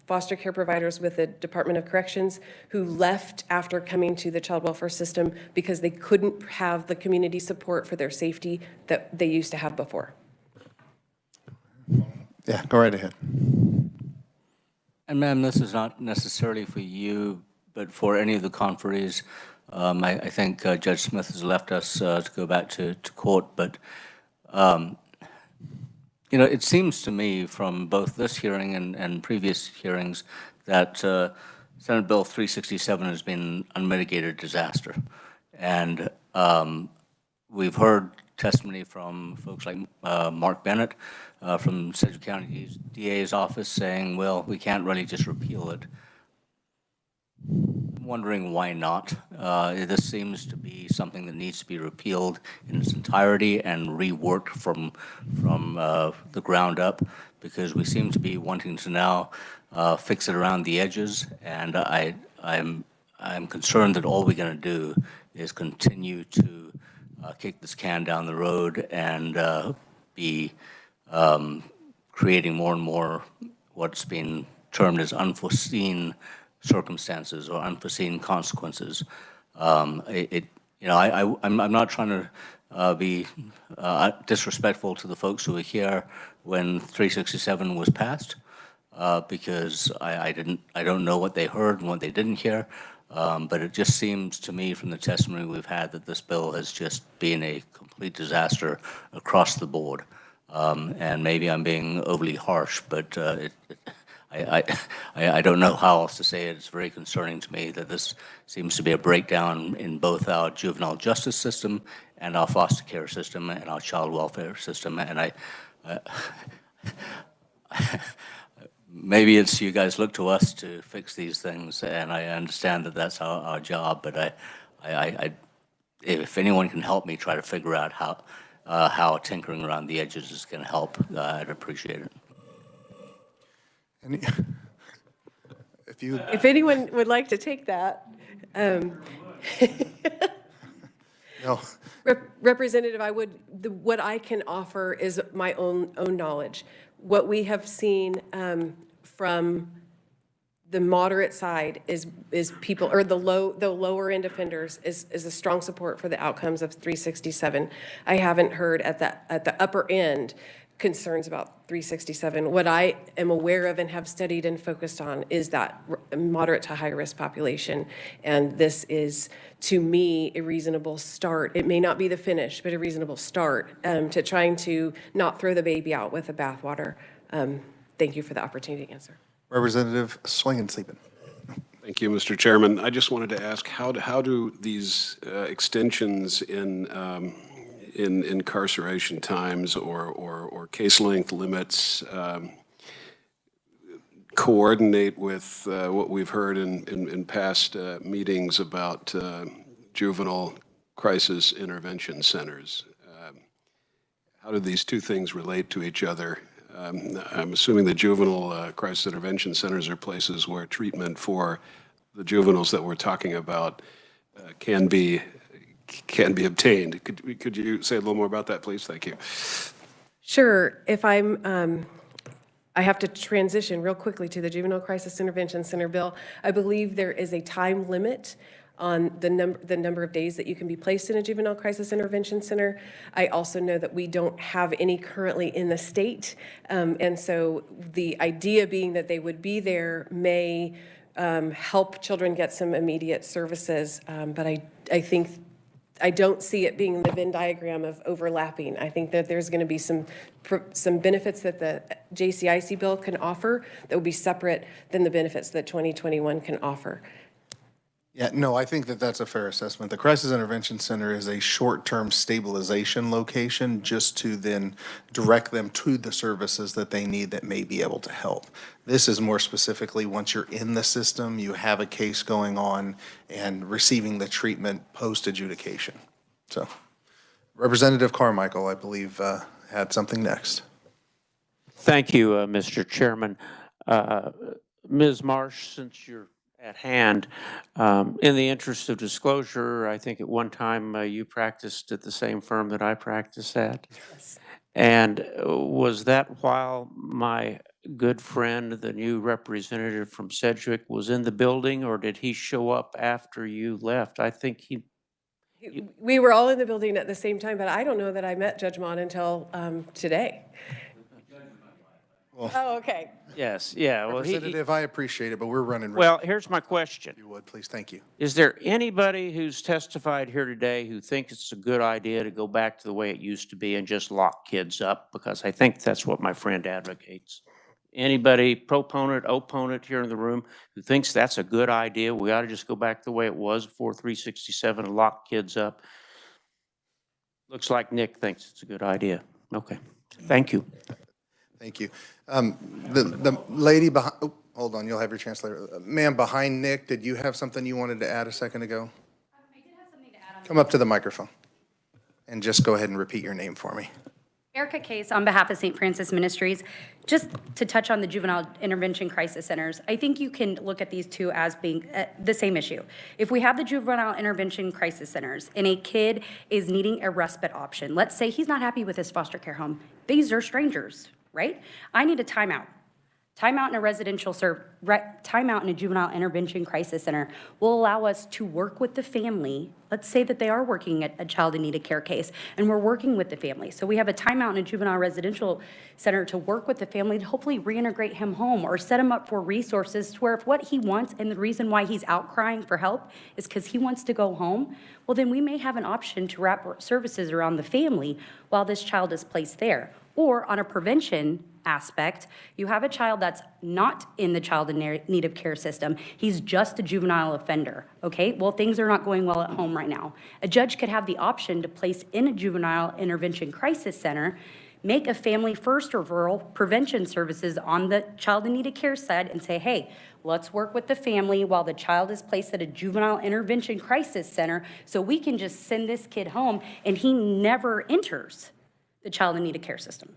foster care providers with the Department of Corrections who left after coming to the child welfare system because they couldn't have the community support for their safety that they used to have before. Yeah, go right ahead. And ma'am, this is not necessarily for you, but for any of the conferees. I think Judge Smith has left us to go back to court, but you know, it seems to me from both this hearing and previous hearings that Senate Bill 367 has been an unmitigated disaster. And we've heard testimony from folks like Mark Bennett from Sedgwick County DA's office saying, well, we can't really just repeal it. Wondering why not. This seems to be something that needs to be repealed in its entirety and reworked from the ground up, because we seem to be wanting to now fix it around the edges, and I'm concerned that all we're going to do is continue to kick this can down the road and be creating more and more what's been termed as unforeseen circumstances or unforeseen consequences. You know, I'm not trying to be disrespectful to the folks who were here when 367 was passed, because I don't know what they heard and what they didn't hear, but it just seems to me from the testimony we've had that this bill has just been a complete disaster across the board. And maybe I'm being overly harsh, but I don't know how else to say it. It's very concerning to me that this seems to be a breakdown in both our juvenile justice system and our foster care system and our child welfare system. And maybe it's you guys look to us to fix these things, and I understand that that's our job, but if anyone can help me try to figure out how tinkering around the edges is going to help, I'd appreciate it. If anyone would like to take that. No. Representative, what I can offer is my own knowledge. What we have seen from the moderate side is people, or the lower end offenders is a strong support for the outcomes of 367. I haven't heard at the upper end concerns about 367. What I am aware of and have studied and focused on is that moderate to high risk population. And this is, to me, a reasonable start. It may not be the finish, but a reasonable start to trying to not throw the baby out with the bathwater. Thank you for the opportunity to answer. Representative Swingensleepen. Thank you, Mr. Chairman. I just wanted to ask, how do these extensions in incarceration times or case length limits coordinate with what we've heard in past meetings about juvenile crisis intervention centers? How do these two things relate to each other? I'm assuming the juvenile crisis intervention centers are places where treatment for the juveniles that we're talking about can be obtained. Could you say a little more about that, please? Thank you. Sure. If I have to transition real quickly to the Juvenile Crisis Intervention Center bill. I believe there is a time limit on the number of days that you can be placed in a Juvenile Crisis Intervention Center. I also know that we don't have any currently in the state. And so the idea being that they would be there may help children get some immediate services. But I don't see it being the Venn diagram of overlapping. I think that there's going to be some benefits that the JCIC bill can offer that will be separate than the benefits that 2021 can offer. Yeah, no, I think that that's a fair assessment. The Crisis Intervention Center is a short-term stabilization location just to then direct them to the services that they need that may be able to help. This is more specifically, once you're in the system, you have a case going on and receiving the treatment post-adjudication. So Representative Carmichael, I believe, had something next. Thank you, Mr. Chairman. Ms. Marsh, since you're at hand, in the interest of disclosure, I think at one time you practiced at the same firm that I practice at. Yes. And was that while my good friend, the new representative from Sedgwick, was in the building, or did he show up after you left? I think We were all in the building at the same time, but I don't know that I met Judge Mott until today. Well, oh, okay. Yes, yeah. Well, Representative, I appreciate it, but we're running. Well, here's my question. If you would, please, thank you. Is there anybody who's testified here today who thinks it's a good idea to go back to the way it used to be and just lock kids up? Because I think that's what my friend advocates. Anybody, proponent, opponent here in the room who thinks that's a good idea, we ought to just go back the way it was before 367 and lock kids up? Looks like Nick thinks it's a good idea. Okay, thank you. Thank you. The lady behind, oh, hold on, you'll have your chance later. Ma'am, behind Nick, did you have something you wanted to add a second ago? I did have something to add on. Come up to the microphone and just go ahead and repeat your name for me. Erica Case on behalf of St. Francis Ministries. Just to touch on the Juvenile Intervention Crisis Centers, I think you can look at these two as being the same issue. If we have the Juvenile Intervention Crisis Centers and a kid is needing a respite option, let's say he's not happy with his foster care home. These are strangers, right? I need a timeout. Timeout in a timeout in a juvenile intervention crisis center will allow us to work with the family. Let's say that they are working at a child in need of care case, and we're working with the family. So we have a timeout in a juvenile residential center to work with the family to hopefully reintegrate him home or set him up for resources to where if what he wants and the reason why he's outcrying for help is because he wants to go home, well, then we may have an option to wrap services around the family while this child is placed there. Or on a prevention aspect, you have a child that's not in the child in need of care system. He's just a juvenile offender, okay? Well, things are not going well at home right now. A judge could have the option to place in a juvenile intervention crisis center, make a family first referral prevention services on the child in need of care side and say, hey, let's work with the family while the child is placed at a juvenile intervention crisis center so we can just send this kid home and he never enters the child in need of care system.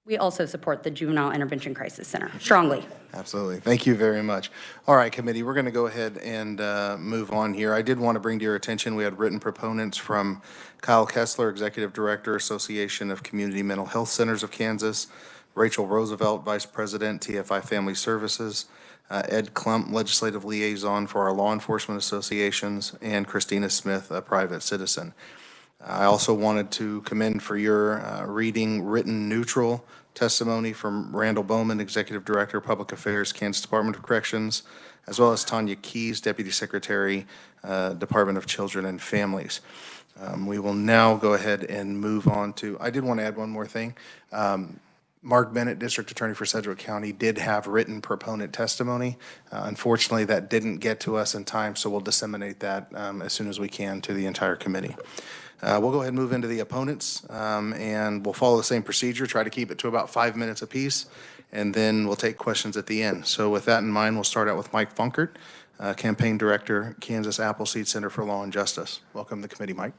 We also support the Juvenile Intervention Crisis Center strongly. Absolutely. Thank you very much. All right, committee, we're going to go ahead and move on here. I did want to bring to your attention, we had written proponents from Kyle Kessler, Executive Director, Association of Community Mental Health Centers of Kansas, Rachel Roosevelt, Vice President, TFI Family Services, Ed Klump, Legislative Liaison for our law enforcement associations, and Christina Smith, a private citizen. I also wanted to commend for your reading written neutral testimony from Randall Bowman, Executive Director, Public Affairs, Kansas Department of Corrections, as well as Tanya Keys, Deputy Secretary, Department of Children and Families. We will now go ahead and move on to, I did want to add one more thing. Mark Bennett, District Attorney for Sedgwick County, did have written proponent testimony. Unfortunately, that didn't get to us in time, so we'll disseminate that as soon as we can to the entire committee. We'll go ahead and move into the opponents, and we'll follow the same procedure, try to keep it to about 5 minutes apiece, and then we'll take questions at the end. So with that in mind, we'll start out with Mike Fonkert, Campaign Director, Kansas Appleseed Center for Law and Justice. Welcome to the committee, Mike.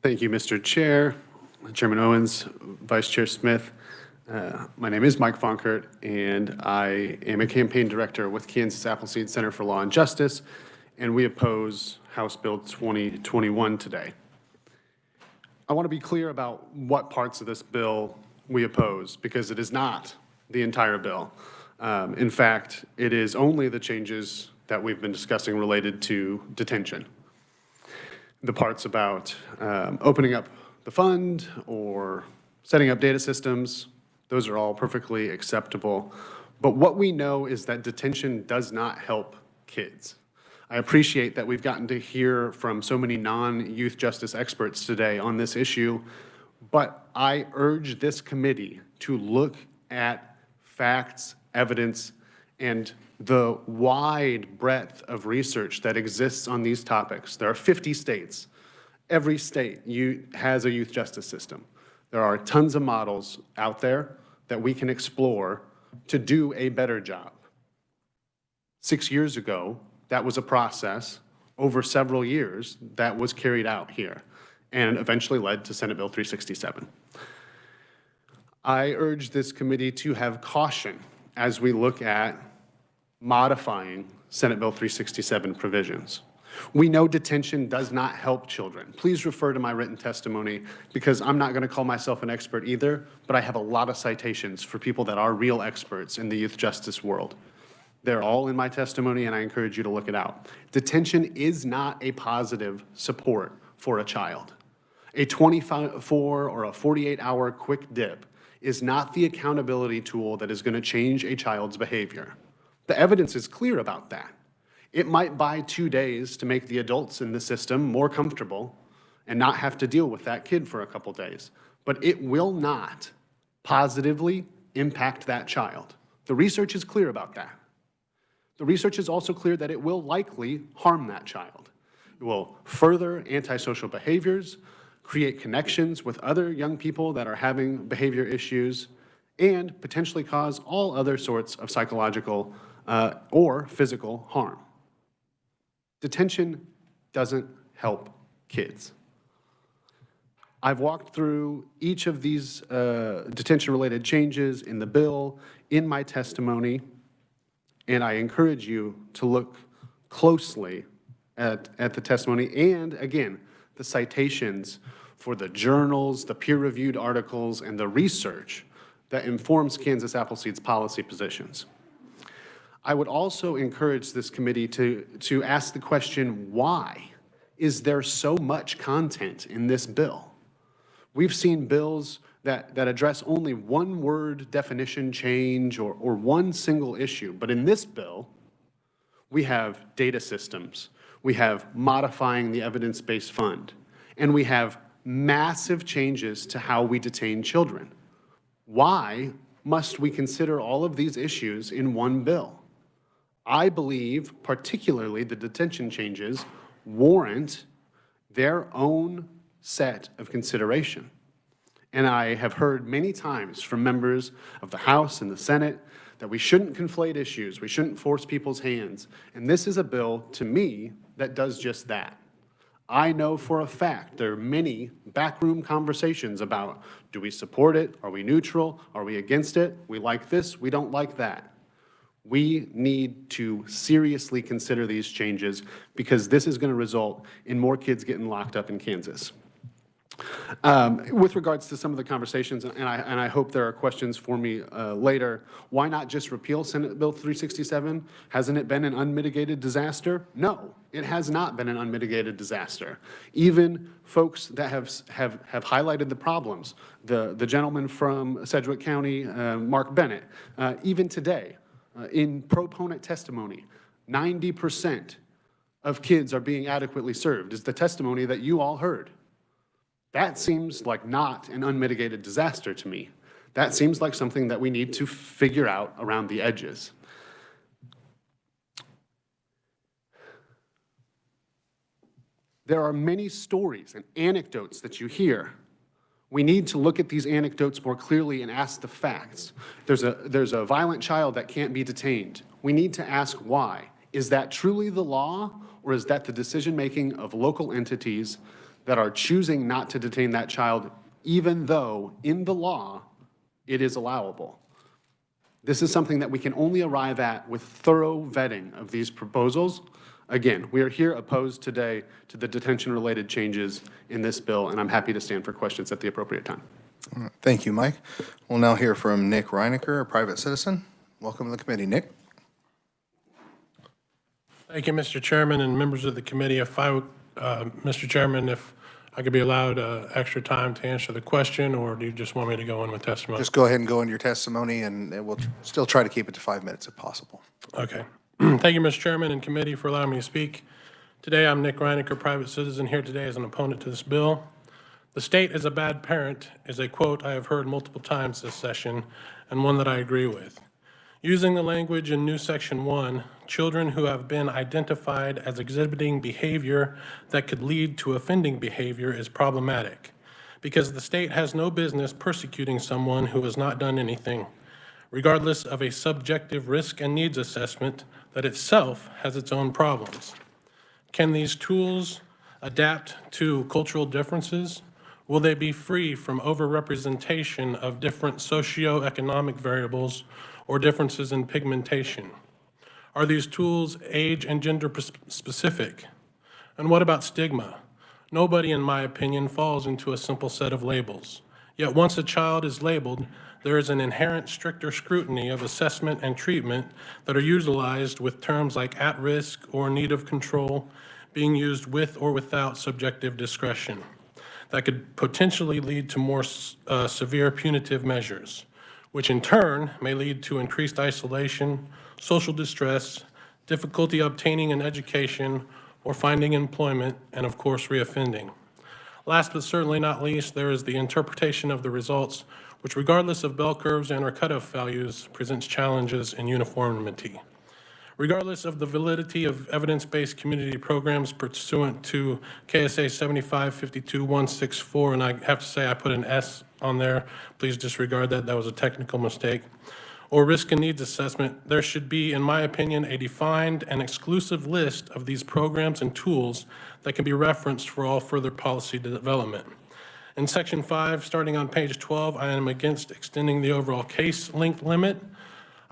Thank you, Mr. Chair, Chairman Owens, Vice Chair Smith. My name is Mike Fonkert, and I am a campaign director with Kansas Appleseed Center for Law and Justice, and we oppose House Bill 2021 today. I want to be clear about what parts of this bill we oppose, because it is not the entire bill. In fact, it is only the changes that we've been discussing related to detention. The parts about opening up the fund or setting up data systems, those are all perfectly acceptable. But what we know is that detention does not help kids. I appreciate that we've gotten to hear from so many non-youth justice experts today on this issue, but I urge this committee to look at facts evidence, and the wide breadth of research that exists on these topics. There are 50 states. Every state has a youth justice system. There are tons of models out there that we can explore to do a better job. 6 years ago, that was a process over several years that was carried out here and eventually led to Senate Bill 367. I urge this committee to have caution as we look at modifying Senate Bill 367 provisions. We know detention does not help children. Please refer to my written testimony because I'm not going to call myself an expert either, but I have a lot of citations for people that are real experts in the youth justice world. They're all in my testimony, and I encourage you to look it out. Detention is not a positive support for a child. A 24 or a 48-hour quick dip is not the accountability tool that is going to change a child's behavior. The evidence is clear about that. It might buy 2 days to make the adults in the system more comfortable and not have to deal with that kid for a couple days, but it will not positively impact that child. The research is clear about that. The research is also clear that it will likely harm that child. It will further antisocial behaviors, create connections with other young people that are having behavior issues, and potentially cause all other sorts of psychological or physical harm. Detention doesn't help kids. I've walked through each of these detention-related changes in the bill in my testimony, and I encourage you to look closely at the testimony and, again, the citations for the journals, the peer-reviewed articles, and the research that informs Kansas Appleseed's policy positions. I would also encourage this committee to ask the question, why is there so much content in this bill? We've seen bills that address only one word definition change or one single issue, but in this bill, we have data systems, we have modifying the evidence-based fund, and we have massive changes to how we detain children. Why must we consider all of these issues in one bill? I believe particularly the detention changes warrant their own set of consideration. And I have heard many times from members of the House and the Senate that we shouldn't conflate issues, we shouldn't force people's hands. And this is a bill, to me, that does just that. I know for a fact there are many backroom conversations about, do we support it? Are we neutral? Are we against it? We like this, we don't like that. We need to seriously consider these changes because this is going to result in more kids getting locked up in Kansas. With regards to some of the conversations, and I hope there are questions for me later, why not just repeal Senate Bill 367? Hasn't it been an unmitigated disaster? No, it has not been an unmitigated disaster. Even folks that have highlighted the problems, the gentleman from Sedgwick County, Mark Bennett, even today, in proponent testimony, 90% of kids are being adequately served, is the testimony that you all heard. That seems like not an unmitigated disaster to me. That seems like something that we need to figure out around the edges. There are many stories and anecdotes that you hear. We need to look at these anecdotes more clearly and ask the facts. There's a violent child that can't be detained. We need to ask why. Is that truly the law, or is that the decision-making of local entities that are choosing not to detain that child, even though in the law it is allowable? This is something that we can only arrive at with thorough vetting of these proposals. Again, we are here opposed today to the detention-related changes in this bill, and I'm happy to stand for questions at the appropriate time. All right, thank you, Mike. We'll now hear from Nick Reinecker, a private citizen. Welcome to the committee, Nick. Thank you, Mr. Chairman and members of the committee. Mr. Chairman, if I could be allowed extra time to answer the question, or do you just want me to go in with testimony? Just go ahead and go into your testimony, and we'll still try to keep it to 5 minutes if possible. Okay. Thank you, Mr. Chairman and committee, for allowing me to speak. Today, I'm Nick Reinecker, private citizen, here today as an opponent to this bill. The state is a bad parent is a quote I have heard multiple times this session, and one that I agree with. Using the language in new section 1, children who have been identified as exhibiting behavior that could lead to offending behavior is problematic because the state has no business persecuting someone who has not done anything, regardless of a subjective risk and needs assessment that itself has its own problems. Can these tools adapt to cultural differences? Will they be free from overrepresentation of different socioeconomic variables or differences in pigmentation? Are these tools age and gender specific? And what about stigma? Nobody, in my opinion, falls into a simple set of labels. Yet once a child is labeled, there is an inherent stricter scrutiny of assessment and treatment that are utilized with terms like at risk or need of control being used with or without subjective discretion that could potentially lead to more severe punitive measures, which in turn may lead to increased isolation, social distress, difficulty obtaining an education or finding employment, and of course, reoffending. Last but certainly not least, there is the interpretation of the results, which regardless of bell curves and or cutoff values, presents challenges in uniformity. Regardless of the validity of evidence-based community programs pursuant to KSA 7552.164, and I have to say I put an S on there, please disregard that, that was a technical mistake, or risk and needs assessment, there should be, in my opinion, a defined and exclusive list of these programs and tools that can be referenced for all further policy development. In section 5, starting on page 12, I am against extending the overall case length limit.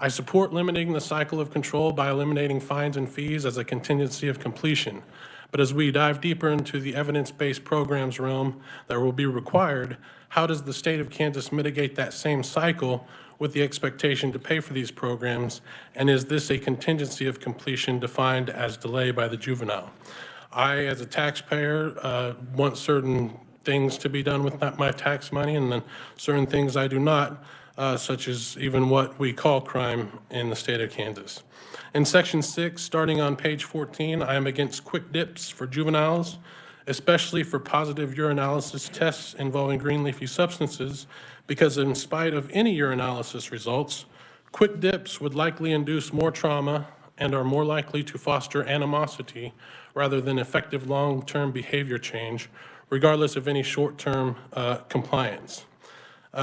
I support limiting the cycle of control by eliminating fines and fees as a contingency of completion. But as we dive deeper into the evidence-based programs realm that will be required, how does the state of Kansas mitigate that same cycle with the expectation to pay for these programs? And is this a contingency of completion defined as delay by the juvenile? I, as a taxpayer, want certain things to be done with my tax money, and then certain things I do not, such as even what we call crime in the state of Kansas. In section 6, starting on page 14, I am against quick dips for juveniles, especially for positive urinalysis tests involving green leafy substances, because in spite of any urinalysis results, quick dips would likely induce more trauma and are more likely to foster animosity rather than effective long-term behavior change, regardless of any short-term compliance.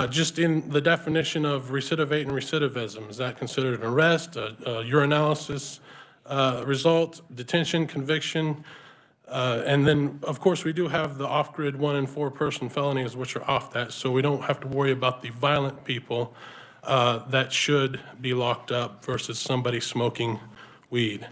Just in the definition of recidivate and recidivism, is that considered an arrest, a urinalysis result, detention, conviction? And then, of course, we do have the off-grid 1 and 4 person felonies, which are off that, so we don't have to worry about the violent people that should be locked up versus somebody smoking weed.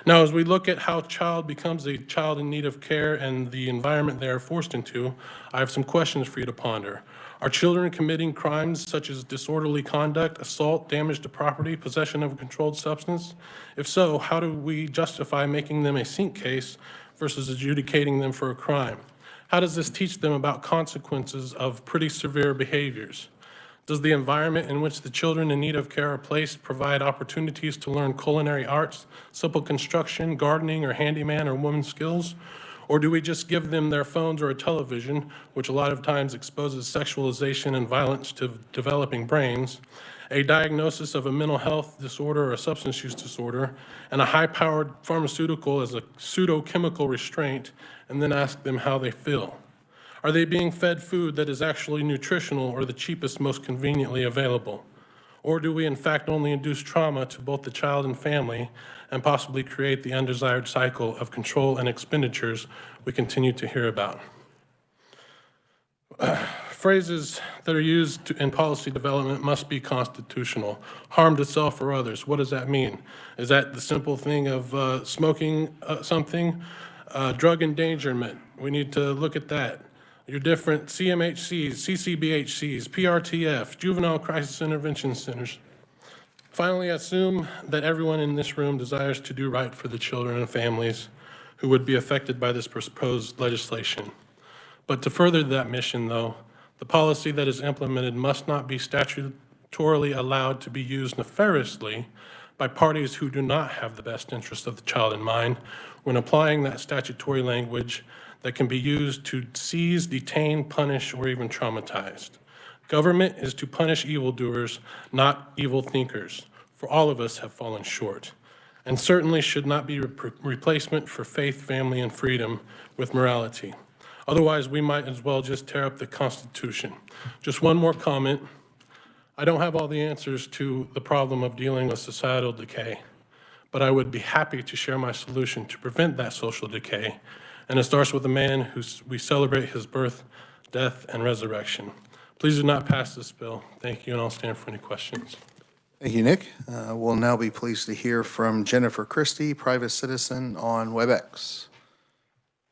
Now, as we look at how a child becomes a child in need of care and the environment they are forced into, I have some questions for you to ponder. Are children committing crimes such as disorderly conduct, assault, damage to property, possession of a controlled substance? If so, how do we justify making them a sink case versus adjudicating them for a crime? How does this teach them about consequences of pretty severe behaviors? Does the environment in which the children in need of care are placed provide opportunities to learn culinary arts, simple construction, gardening, or handyman or woman skills? Or do we just give them their phones or a television, which a lot of times exposes sexualization and violence to developing brains, a diagnosis of a mental health disorder or a substance use disorder, and a high-powered pharmaceutical as a pseudo-chemical restraint, and then ask them how they feel? Are they being fed food that is actually nutritional or the cheapest, most conveniently available? Or do we in fact only induce trauma to both the child and family and possibly create the undesired cycle of control and expenditures we continue to hear about? Phrases that are used in policy development must be constitutional. Harm to self or others, what does that mean? Is that the simple thing of smoking something? Drug endangerment, we need to look at that. Your different CMHCs, CCBHCs, PRTF, Juvenile Crisis Intervention Centers. Finally, I assume that everyone in this room desires to do right for the children and families who would be affected by this proposed legislation. But to further that mission, though, the policy that is implemented must not be statutorily allowed to be used nefariously by parties who do not have the best interest of the child in mind when applying that statutory language that can be used to seize, detain, punish, or even traumatize. Government is to punish evildoers, not evil thinkers. for all of us have fallen short, and certainly should not be replacement for faith, family, and freedom with morality. Otherwise, we might as well just tear up the Constitution. Just one more comment. I don't have all the answers to the problem of dealing with societal decay, but I would be happy to share my solution to prevent that social decay. And it starts with a man who we celebrate his birth, death, and resurrection. Please do not pass this bill. Thank you, and I'll stand for any questions. Thank you, Nick. We'll now be pleased to hear from Jennifer Christie, private citizen on WebEx.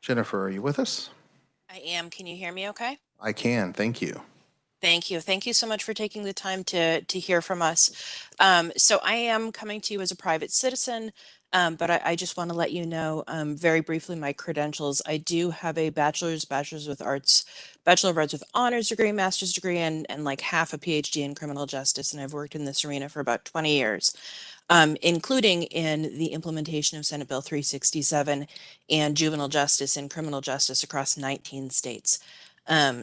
Jennifer, are you with us? I am. Can you hear me okay? I can, thank you. Thank you. Thank you so much for taking the time to hear from us. So I am coming to you as a private citizen, but I just want to let you know very briefly my credentials. I do have a Bachelor of Arts with honors degree, master's degree, and like half a PhD in criminal justice, and I've worked in this arena for about 20 years. Including in the implementation of Senate Bill 367 and juvenile justice and criminal justice across 19 states.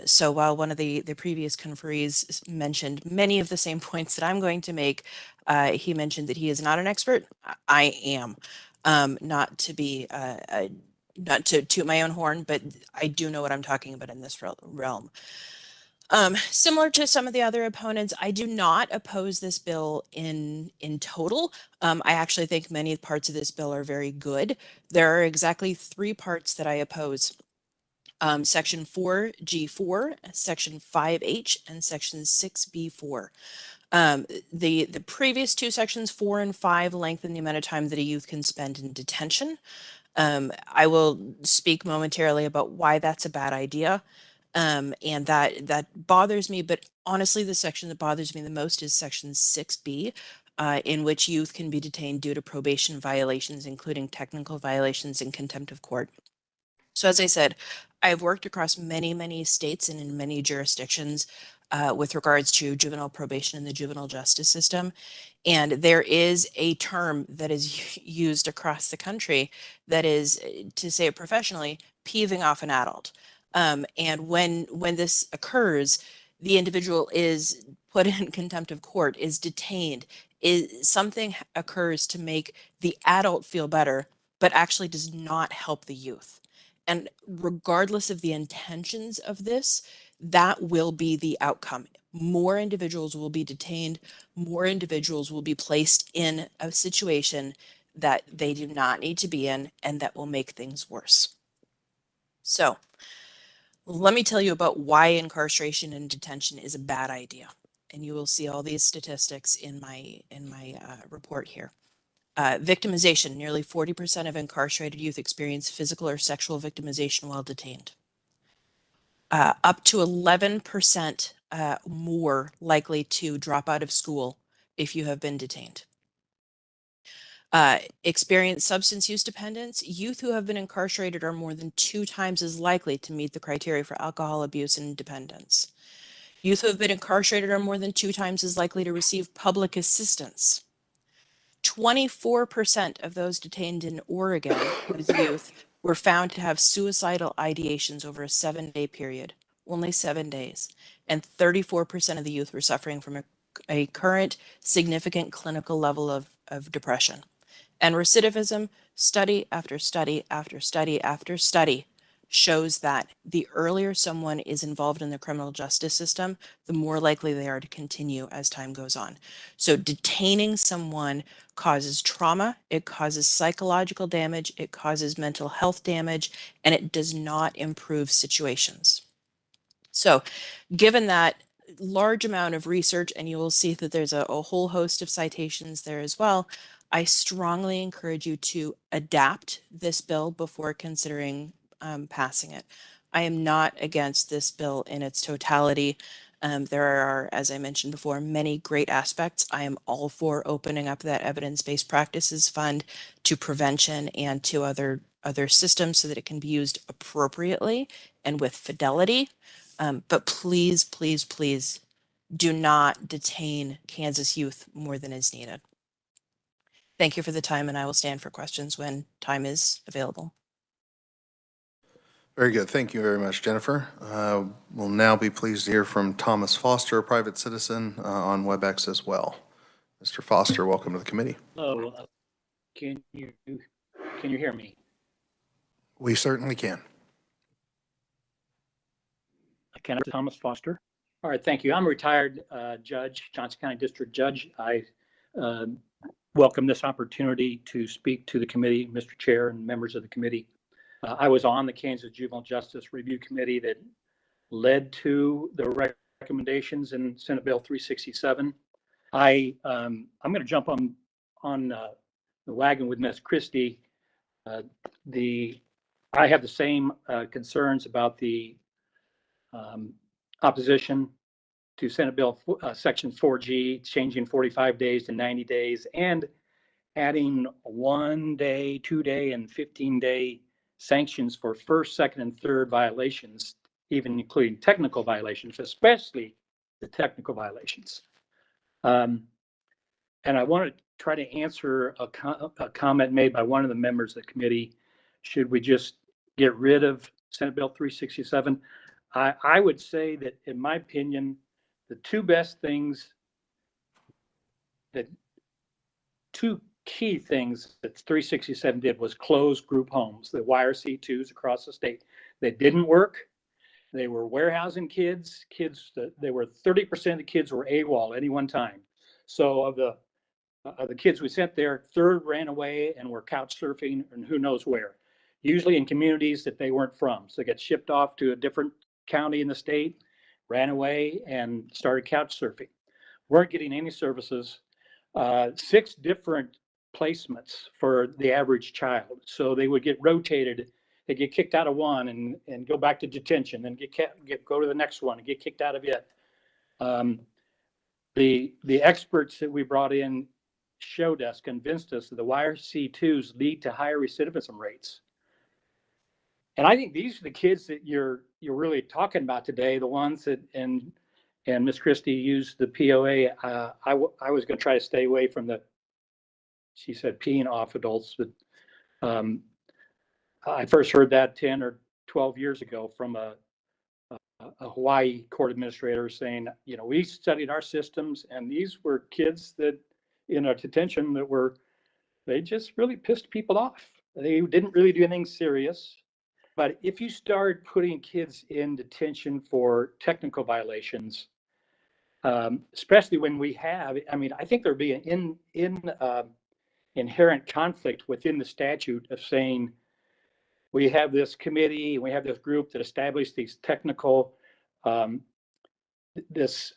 So while one of the previous conferees mentioned many of the same points that I'm going to make, he mentioned that he is not an expert. I am. Not to be, not to toot my own horn, but I do know what I'm talking about in this realm. Similar to some of the other opponents, I do not oppose this bill in total. I actually think many parts of this bill are very good. There are exactly 3 parts that I oppose. Section 4G4, Section 5H, and Section 6B4. The previous 2 sections, 4 and 5, lengthen the amount of time that a youth can spend in detention. I will speak momentarily about why that's a bad idea. And that bothers me, but honestly, the section that bothers me the most is Section 6B, in which youth can be detained due to probation violations, including technical violations and contempt of court. So as I said, I've worked across many states and in many jurisdictions with regards to juvenile probation in the juvenile justice system. And there is a term that is used across the country that is, to say it professionally, peeving off an adult. And when this occurs, the individual is put in contempt of court, is detained, something occurs to make the adult feel better, but actually does not help the youth. And regardless of the intentions of this, that will be the outcome. More individuals will be detained, more individuals will be placed in a situation that they do not need to be in, and that will make things worse. So, let me tell you about why incarceration and detention is a bad idea. And you will see all these statistics in my report here. Victimization, nearly 40% of incarcerated youth experience physical or sexual victimization while detained. Up to 11% more likely to drop out of school if you have been detained. Experience substance use dependence. Youth who have been incarcerated are more than 2 times as likely to meet the criteria for alcohol abuse and dependence. Youth who have been incarcerated are more than 2 times as likely to receive public assistance. 24% of those detained in Oregon as youth were found to have suicidal ideations over a 7-day period, only 7 days. And 34% of the youth were suffering from a current significant clinical level of depression. And recidivism, study after study after study after study, shows that the earlier someone is involved in the criminal justice system, the more likely they are to continue as time goes on. So detaining someone causes trauma, it causes psychological damage, it causes mental health damage, and it does not improve situations. So given that large amount of research, and you will see that there's a whole host of citations there as well, I strongly encourage you to adapt this bill before considering passing it. I am not against this bill in its totality. There are, as I mentioned before, many great aspects. I am all for opening up that evidence-based practices fund to prevention and to other systems so that it can be used appropriately and with fidelity. But please, please, please do not detain Kansas youth more than is needed. Thank you for the time, and I will stand for questions when time is available. Very good. Thank you very much, Jennifer. We'll now be pleased to hear from Thomas Foster, a private citizen on WebEx as well. Mr. Foster, welcome to the committee. Hello, can you hear me? We certainly can. Thomas Foster. All right, thank you. I'm a retired judge, Johnson County District Judge. I welcome this opportunity to speak to the committee, Mr. Chair and members of the committee. I was on the Kansas Juvenile Justice Review Committee that led to the recommendations in Senate Bill 367. I'm going to jump on the wagon with Ms. Christie. I have the same concerns about the opposition to Senate Bill Section 4G, changing 45 days to 90 days, and adding 1 day, 2 day, and 15-day sanctions for first, second, and third violations, even including technical violations, especially the technical violations. And I want to try to answer a comment made by one of the members of the committee. Should we just get rid of Senate Bill 367? I would say that, in my opinion, the two key things that 367 did was close group homes, the YRC2s across the state. They didn't work. They were warehousing kids. They were 30% of the kids were AWOL at any one time. So of the kids we sent there, third ran away and were couch surfing and who knows where, usually in communities that they weren't from. So they got shipped off to a different county in the state, ran away and started couch surfing. Weren't getting any services. 6 different placements for the average child. So they would get rotated. They get kicked out of one and go back to detention, then go to the next one and get kicked out of it. The experts that we brought in convinced us that the YRC2s lead to higher recidivism rates. And I think these are the kids that you're really talking about today, the ones that, and Ms. Christie used the POA. I was going to try to stay away from she said peeing off adults, but I first heard that 10 or 12 years ago from a Hawaii court administrator saying, we studied our systems and these were kids that in our detention they just really pissed people off. They didn't really do anything serious. But if you start putting kids in detention for technical violations, especially when I think there'd be an inherent conflict within the statute of saying, we have this committee, we have this group that established these technical, this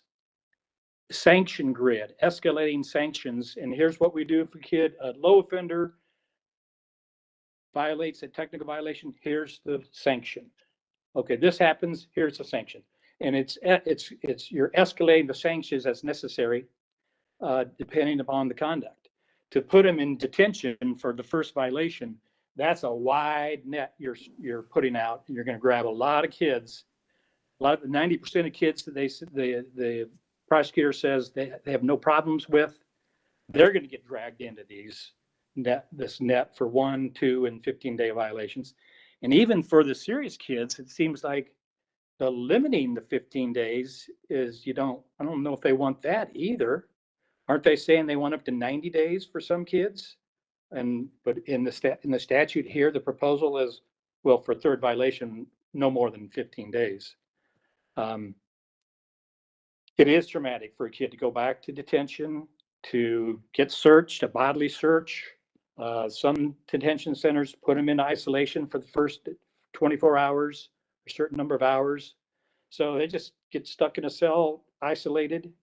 sanction grid, escalating sanctions. And here's what we do if a low offender violates a technical violation, here's the sanction. Okay, this happens, here's the sanction. And you're escalating the sanctions as necessary, depending upon the conduct. To put them in detention for the first violation, that's a wide net you're putting out. You're going to grab a lot of kids. 90% of kids that the prosecutor says they have no problems with, they're going to get dragged into this net for 1, 2, and 15-day violations. And even for the serious kids, it seems like limiting the 15 days is I don't know if they want that either. Aren't they saying they want up to 90 days for some kids? But in the statute here, the proposal is, well, for third violation, no more than 15 days. It is traumatic for a kid to go back to detention, to get searched, a bodily search. Some detention centers put them into isolation for the first 24 hours, a certain number of hours. So they just get stuck in a cell, isolated.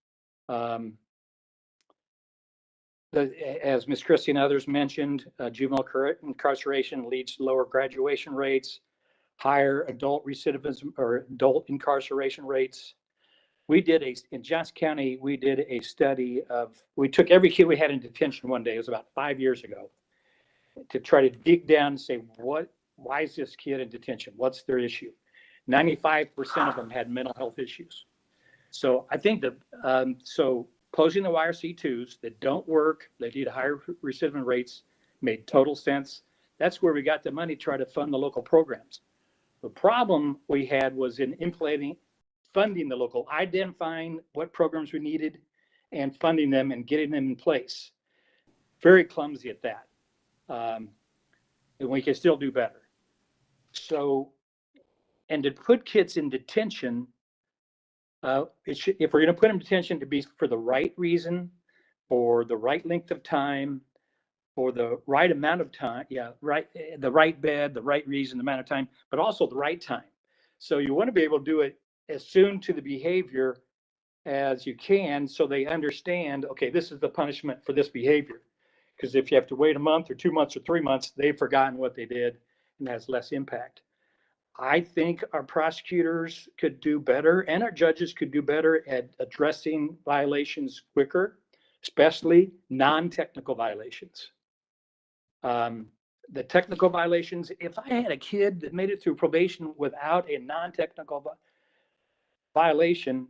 As Ms. Christie and others mentioned, juvenile incarceration leads to lower graduation rates, higher adult recidivism or adult incarceration rates. In Johnson County, we did a study we took every kid we had in detention one day, it was about 5 years ago, to try to dig down and say, why is this kid in detention? What's their issue? 95% of them had mental health issues. So I think that, closing the YRC2s that don't work, they lead to higher recidivism rates, made total sense. That's where we got the money to try to fund the local programs. The problem we had was in funding the local, identifying what programs we needed, and funding them and getting them in place. Very clumsy at that. And we can still do better. So, and to put kids in detention, if we're going to put them in detention, to be for the right reason, for the right length of time, for the right amount of time, the right bed, the right reason, the amount of time, but also the right time. So you want to be able to do it as soon to the behavior as you can, so they understand, okay, this is the punishment for this behavior. Because if you have to wait a month or 2 months or 3 months, they've forgotten what they did and has less impact. I think our prosecutors could do better and our judges could do better at addressing violations quicker, especially non-technical violations. The technical violations, if I had a kid that made it through probation without a non-technical violation,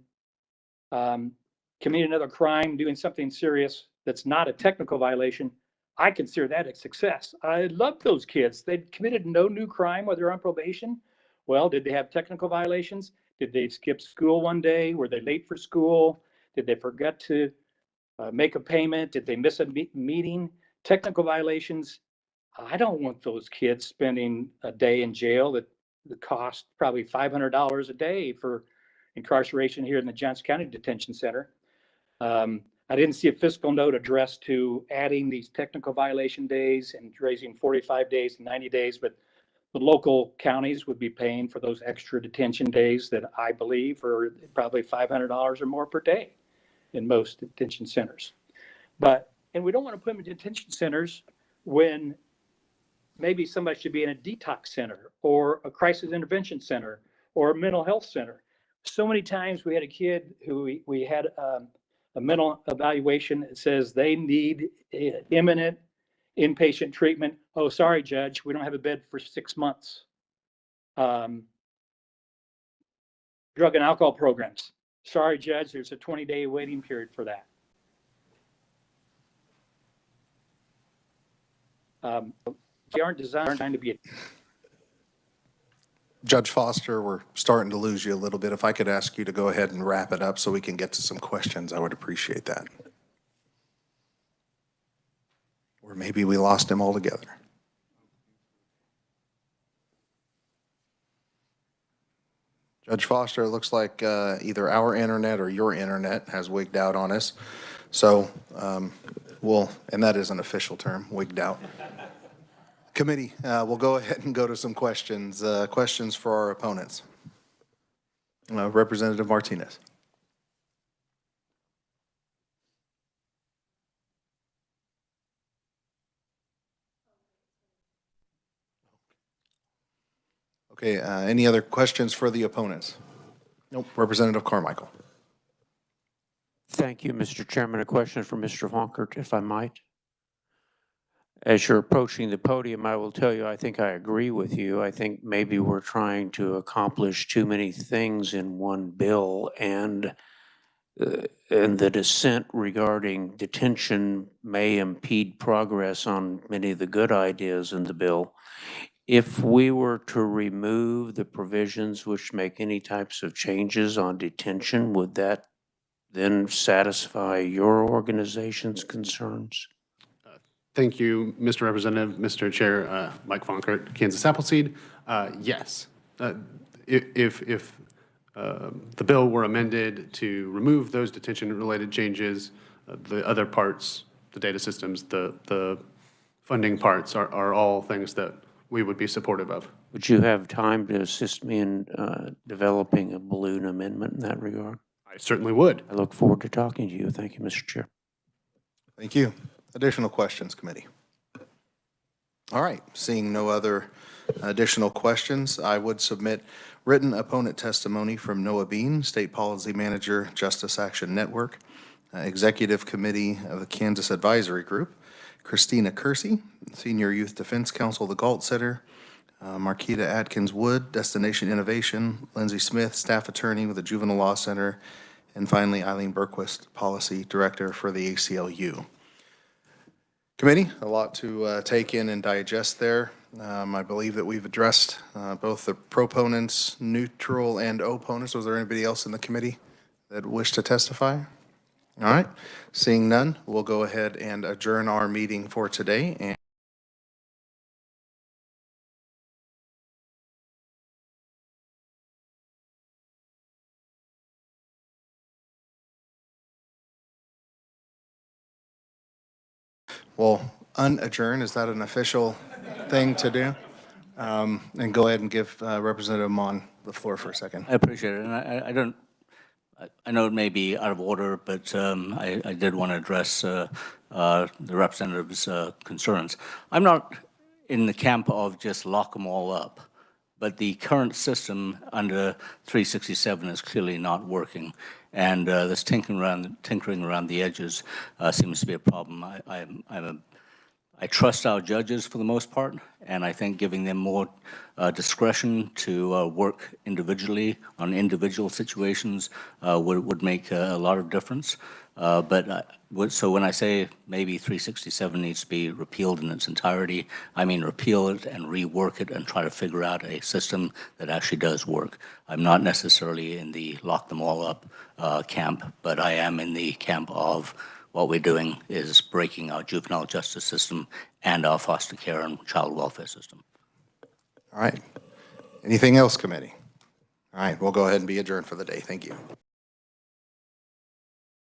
committing another crime, doing something serious that's not a technical violation, I consider that a success. I love those kids. They committed no new crime while they're on probation. Well, did they have technical violations? Did they skip school one day? Were they late for school? Did they forget to make a payment? Did they miss a meeting? Technical violations. I don't want those kids spending a day in jail that cost probably $500 a day for incarceration here in the Johnson County Detention Center. I didn't see a fiscal note addressed to adding these technical violation days and raising 45 days and 90 days, but the local counties would be paying for those extra detention days that I believe are probably $500 or more per day in most detention centers. And we don't want to put them in detention centers when maybe somebody should be in a detox center or a crisis intervention center or a mental health center. So many times we had a kid who we had a mental evaluation that says they need imminent inpatient treatment. Oh, sorry, judge, we don't have a bed for 6 months. Drug and alcohol programs. Sorry, judge, there's a 20-day waiting period for that. They aren't designed to be. Judge Foster, we're starting to lose you a little bit. If I could ask you to go ahead and wrap it up so we can get to some questions, I would appreciate that. Or maybe we lost him altogether. Judge Foster, it looks like either our internet or your internet has wigged out on us. So and that is an official term, wigged out. Committee, we'll go ahead and go to some questions. Questions for our opponents. Representative Martinez. Okay, any other questions for the opponents? Nope. Representative Carmichael. Thank you, Mr. Chairman. A question for Mr. Fonkert, if I might. As you're approaching the podium, I will tell you, I think I agree with you. I think maybe we're trying to accomplish too many things in one bill, and the dissent regarding detention may impede progress on many of the good ideas in the bill. If we were to remove the provisions which make any types of changes on detention, would that then satisfy your organization's concerns? Thank you, Mr. Representative, Mr. Chair, Mike Fonkert, Kansas Appleseed. Yes, if the bill were amended to remove those detention-related changes, the other parts, the data systems, the funding parts are all things that we would be supportive of. Would you have time to assist me in developing a balloon amendment in that regard? I certainly would. I look forward to talking to you. Thank you, Mr. Chair. Thank you. Additional questions, committee? All right, seeing no other additional questions, I would submit written opponent testimony from Noah Bean, State Policy Manager, Justice Action Network, Executive Committee of the Kansas Advisory Group, Christina Kersey, Senior Youth Defense Counsel, the Galt Center, Marquita Atkins-Wood, Destination Innovation, Lindsay Smith, Staff Attorney with the Juvenile Law Center, and finally Eileen Berquist, Policy Director for the ACLU. Committee, a lot to take in and digest there. I believe that we've addressed both the proponents, neutral, and opponents. Was there anybody else in the committee that wished to testify? All right, seeing none, we'll go ahead and adjourn our meeting for today. And we'll unadjourn. Is that an official thing to do? And go ahead and give Representative Mon the floor for a second. I appreciate it, and I know it may be out of order, but I did want to address the representative's concerns. I'm not in the camp of just lock them all up, but the current system under 367 is clearly not working, and this tinkering around the edges seems to be a problem. I trust our judges for the most part, and I think giving them more discretion to work individually on individual situations would make a lot of difference. So when I say maybe 367 needs to be repealed in its entirety, I mean repeal it and rework it and try to figure out a system that actually does work. I'm not necessarily in the lock them all up camp, but I am in the camp of what we're doing is breaking our juvenile justice system and our foster care and child welfare system. All right. Anything else, committee? All right, we'll go ahead and be adjourned for the day. Thank you.